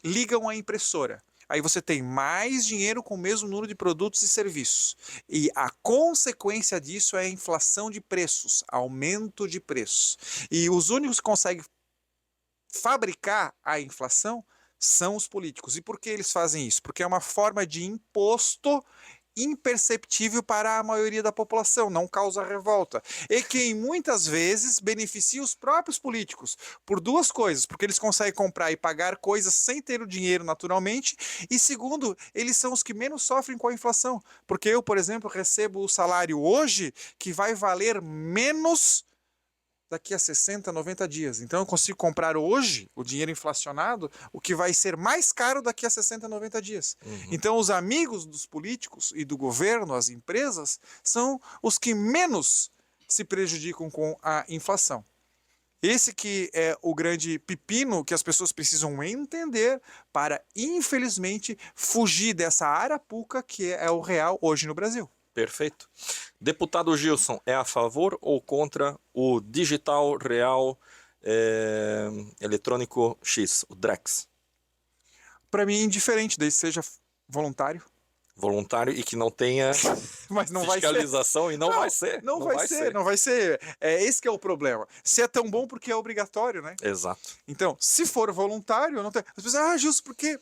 ligam a impressora. Aí você tem mais dinheiro com o mesmo número de produtos e serviços. E a consequência disso é a inflação de preços, aumento de preços. E os únicos que conseguem fabricar a inflação são os políticos. E por que eles fazem isso? Porque é uma forma de imposto imperceptível para a maioria da população, não causa revolta. E que muitas vezes beneficia os próprios políticos por duas coisas, porque eles conseguem comprar e pagar coisas sem ter o dinheiro naturalmente, e segundo, eles são os que menos sofrem com a inflação, porque eu, por exemplo, recebo o salário hoje que vai valer menos daqui a 60, 90 dias. Então eu consigo comprar hoje o dinheiro inflacionado, o que vai ser mais caro daqui a 60, 90 dias. Então os amigos dos políticos e do governo, as empresas, são os que menos se prejudicam com a inflação. Esse que é o grande pepino que as pessoas precisam entender para, infelizmente, fugir dessa arapuca que é o real hoje no Brasil. Perfeito. Deputado Gilson, é a favor ou contra o digital real eletrônico X, o Drex? Para mim, indiferente, desde que seja voluntário. Voluntário e que não tenha Mas não fiscalização vai ser. e não vai ser. Não vai ser. Esse que é o problema. Se é tão bom porque é obrigatório, né? Exato. Então, se for voluntário, não tem. As pessoas, Gilson, porque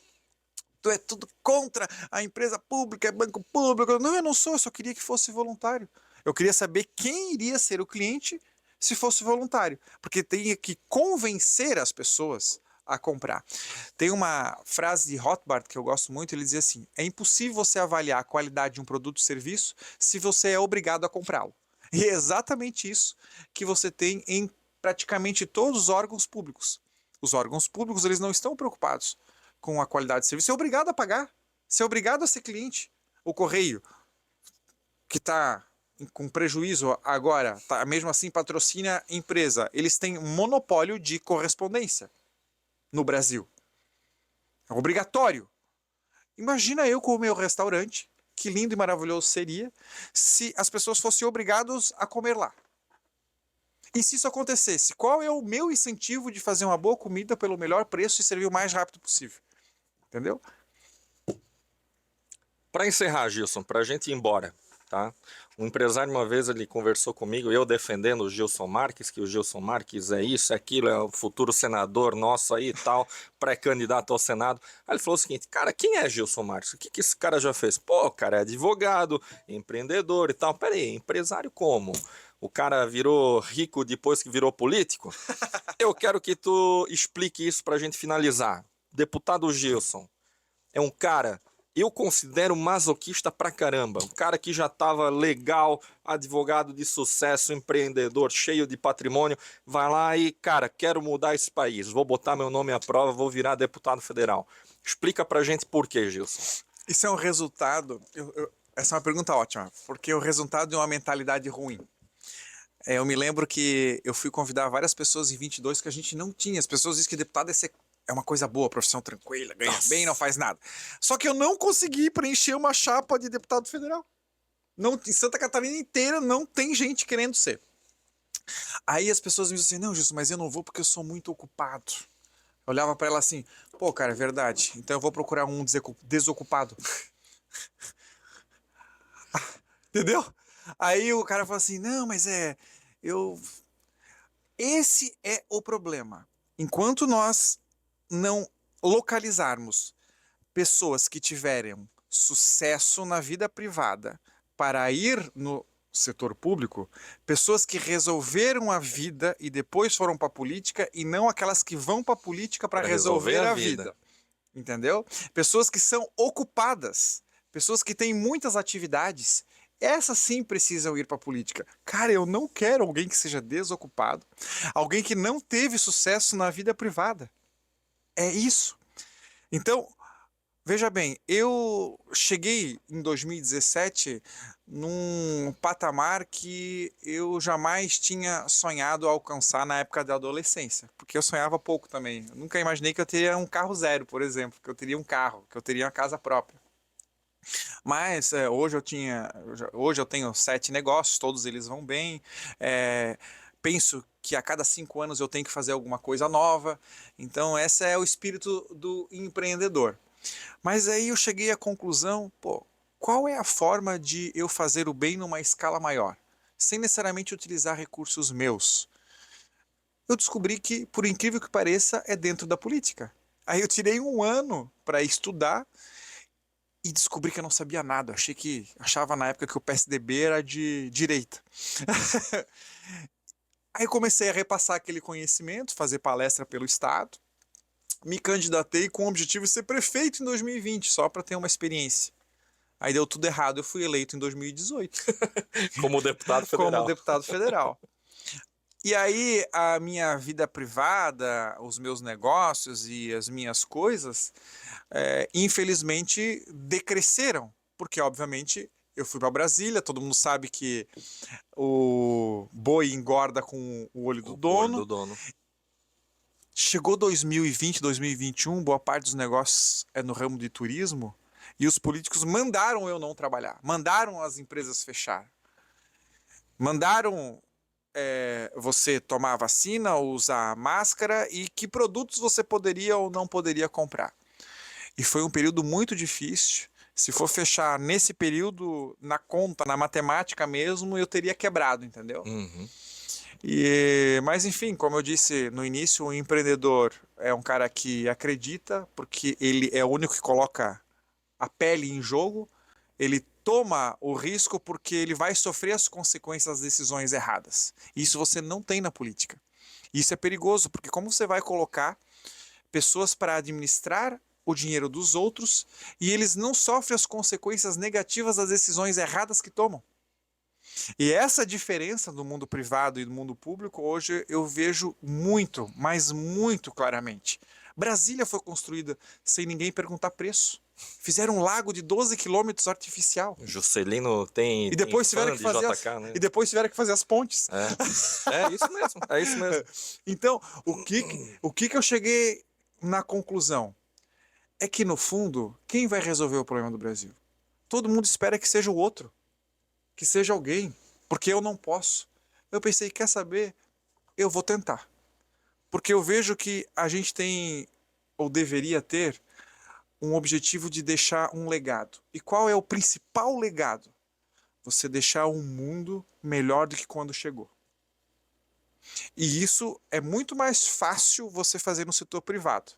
tu é tudo contra a empresa pública, é banco público. Não, eu não sou, eu só queria que fosse voluntário. Eu queria saber quem iria ser o cliente se fosse voluntário. Porque tem que convencer as pessoas a comprar. Tem uma frase de Rothbard que eu gosto muito, ele dizia assim: é impossível você avaliar a qualidade de um produto ou serviço se você é obrigado a comprá-lo. E é exatamente isso que você tem em praticamente todos os órgãos públicos. Os órgãos públicos, eles não estão preocupados com a qualidade de serviço. Você é obrigado a pagar. Você é obrigado a ser cliente. O Correio, que está com prejuízo agora, mesmo assim patrocina a empresa. Eles têm monopólio de correspondência no Brasil. É obrigatório. Imagina eu com o meu restaurante, que lindo e maravilhoso seria se as pessoas fossem obrigadas a comer lá. E se isso acontecesse, qual é o meu incentivo de fazer uma boa comida pelo melhor preço e servir o mais rápido possível? Entendeu? Para encerrar, Gilson, para a gente ir embora, tá? Um empresário uma vez ele conversou comigo, eu defendendo o Gilson Marques, que o Gilson Marques é isso, é aquilo, é o futuro senador nosso aí e tal, pré-candidato ao Senado. Aí ele falou o seguinte: cara, quem é Gilson Marques? O que esse cara já fez? Pô, cara, é advogado, empreendedor e tal. Pera aí, empresário como? O cara virou rico depois que virou político? Eu quero que tu explique isso pra gente finalizar. Deputado Gilson é um cara, eu considero masoquista pra caramba. Um cara que já tava legal, advogado de sucesso, empreendedor, cheio de patrimônio. Vai lá e, cara, quero mudar esse país. Vou botar meu nome à prova, vou virar deputado federal. Explica pra gente por quê, Gilson. Isso é um resultado... essa é uma pergunta ótima, porque é o resultado de uma mentalidade ruim. Eu me lembro que eu fui convidar várias pessoas em 22 que a gente não tinha. As pessoas dizem que deputado é uma coisa boa, profissão tranquila, ganha bem, não faz nada. Só que eu não consegui preencher uma chapa de deputado federal. Não, em Santa Catarina inteira não tem gente querendo ser. Aí as pessoas me dizem assim, não, Gilson, mas eu não vou porque eu sou muito ocupado. Eu olhava pra ela assim, pô, cara, é verdade. Então eu vou procurar um desocupado. Entendeu? Aí o cara fala assim, não, mas eu... Esse é o problema. Enquanto nós não localizarmos pessoas que tiveram sucesso na vida privada para ir no setor público, pessoas que resolveram a vida e depois foram para a política e não aquelas que vão para a política para Pra resolver a vida. Entendeu? Pessoas que são ocupadas, pessoas que têm muitas atividades, essas sim precisam ir para a política. Cara, eu não quero alguém que seja desocupado, alguém que não teve sucesso na vida privada. É isso. Então, veja bem, eu cheguei em 2017 num patamar que eu jamais tinha sonhado alcançar na época da adolescência, porque eu sonhava pouco também. Eu nunca imaginei que eu teria um carro zero, por exemplo, que eu teria um carro, que eu teria uma casa própria. Mas hoje eu tenho 7 negócios, todos eles vão bem. Penso que a cada 5 anos eu tenho que fazer alguma coisa nova. Então, esse é o espírito do empreendedor. Mas aí eu cheguei à conclusão, pô, qual é a forma de eu fazer o bem numa escala maior, sem necessariamente utilizar recursos meus? Eu descobri que, por incrível que pareça, é dentro da política. Aí eu tirei um ano para estudar e descobri que eu não sabia nada. Achava na época que o PSDB era de direita. Aí comecei a repassar aquele conhecimento, fazer palestra pelo estado. Me candidatei com o objetivo de ser prefeito em 2020, só para ter uma experiência. Aí deu tudo errado, eu fui eleito em 2018 Como deputado como federal. deputado federal. E aí a minha vida privada, os meus negócios e as minhas coisas, infelizmente decresceram, porque obviamente eu fui para Brasília, todo mundo sabe que o boi engorda com o olho do O olho dono. do dono. Chegou 2020, 2021, boa parte dos negócios é no ramo de turismo, e os políticos mandaram eu não trabalhar, mandaram as empresas fechar, mandaram você tomar vacina, usar máscara e que produtos você poderia ou não poderia comprar. E foi um período muito difícil. Se for fechar nesse período, na conta, na matemática mesmo, eu teria quebrado, entendeu? Uhum. Mas enfim, como eu disse no início, o empreendedor é um cara que acredita, porque ele é o único que coloca a pele em jogo, ele toma o risco porque ele vai sofrer as consequências das decisões erradas. Isso você não tem na política. Isso é perigoso, porque como você vai colocar pessoas para administrar o dinheiro dos outros e eles não sofrem as consequências negativas das decisões erradas que tomam? E essa diferença do mundo privado e do mundo público, hoje eu vejo muito, mas muito claramente. Brasília foi construída sem ninguém perguntar preço. Fizeram um lago de 12 quilômetros artificial. Juscelino tem, E depois tem tiveram fã que de fazer JK, né? e depois tiveram que fazer as pontes. É isso mesmo, é isso mesmo. Então, o que eu cheguei na conclusão? É que, no fundo, quem vai resolver o problema do Brasil? Todo mundo espera que seja o outro, que seja alguém, porque eu não posso. Eu pensei, quer saber? Eu vou tentar. Porque eu vejo que a gente tem, ou deveria ter, um objetivo de deixar um legado. E qual é o principal legado? Você deixar um mundo melhor do que quando chegou. E isso é muito mais fácil você fazer no setor privado.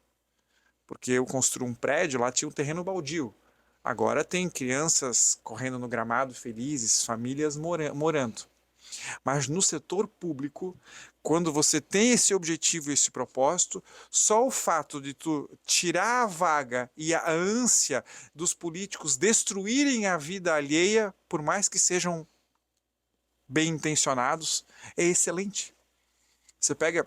Porque eu construí um prédio, lá tinha um terreno baldio. Agora tem crianças correndo no gramado felizes, famílias morando. Mas no setor público, quando você tem esse objetivo e esse propósito, só o fato de tu tirar a vaga e a ânsia dos políticos destruírem a vida alheia, por mais que sejam bem intencionados, é excelente. Você pega,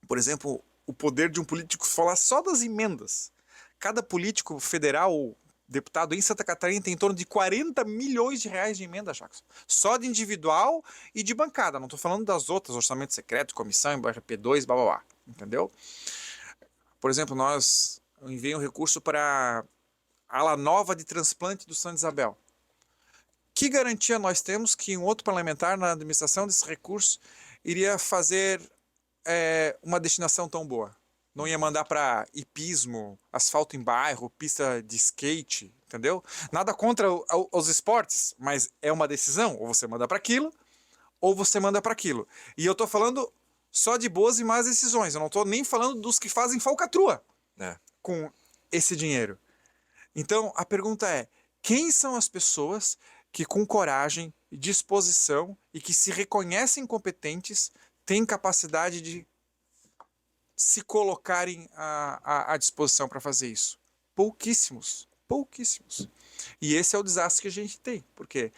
por exemplo, o poder de um político falar só das emendas. Cada político federal, deputado em Santa Catarina, tem em torno de 40 milhões de reais de emenda, Jackson. Só de individual e de bancada. Não estou falando das outras, orçamento secreto, comissão, RP2, blá blá blá. Entendeu? Por exemplo, nós enviamos um recurso para a ala nova de transplante do Santa Isabel. que garantia nós temos que um outro parlamentar na administração desse recurso iria fazer uma destinação tão boa? Não ia mandar para hipismo, asfalto em bairro, pista de skate, entendeu? Nada contra os esportes, mas é uma decisão. Ou você manda para aquilo, ou você manda para aquilo. E eu tô falando só de boas e más decisões. Eu não tô nem falando dos que fazem falcatrua com esse dinheiro. Então, a pergunta é, quem são as pessoas que com coragem, disposição e que se reconhecem competentes têm capacidade de se colocarem à disposição para fazer isso? Pouquíssimos, pouquíssimos. E esse é o desastre que a gente tem, porque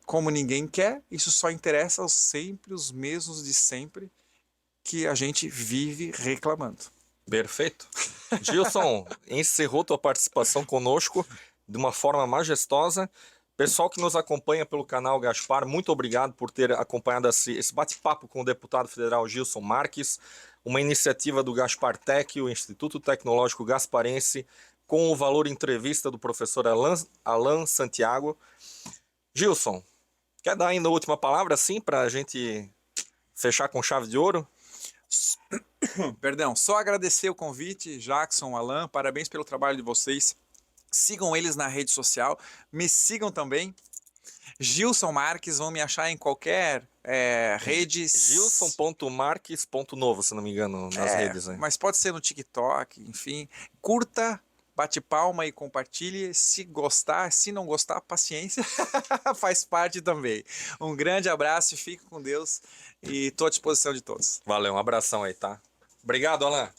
como ninguém quer, isso só interessa aos sempre os mesmos de sempre que a gente vive reclamando. Perfeito. Gilson, encerrou tua participação conosco de uma forma majestosa. Pessoal que nos acompanha pelo canal Gaspar, muito obrigado por ter acompanhado esse bate-papo com o deputado federal Gilson Marques, uma iniciativa do Gaspar Tech, o Instituto Tecnológico Gasparense, com o Valor Entrevista do professor Alan Santiago. Gilson, quer dar ainda a última palavra, assim, para a gente fechar com chave de ouro? Perdão, só agradecer o convite, Jackson, Alan, parabéns pelo trabalho de vocês. Sigam eles na rede social, me sigam também. Gilson Marques, vão me achar em qualquer rede. Gilson.marques.novo, se não me engano, nas redes. Né? Mas pode ser no TikTok, enfim. Curta, bate palma e compartilhe. Se gostar, se não gostar, paciência, faz parte também. Um grande abraço, fique com Deus e estou à disposição de todos. Valeu, um abração aí, tá? Obrigado, Alan.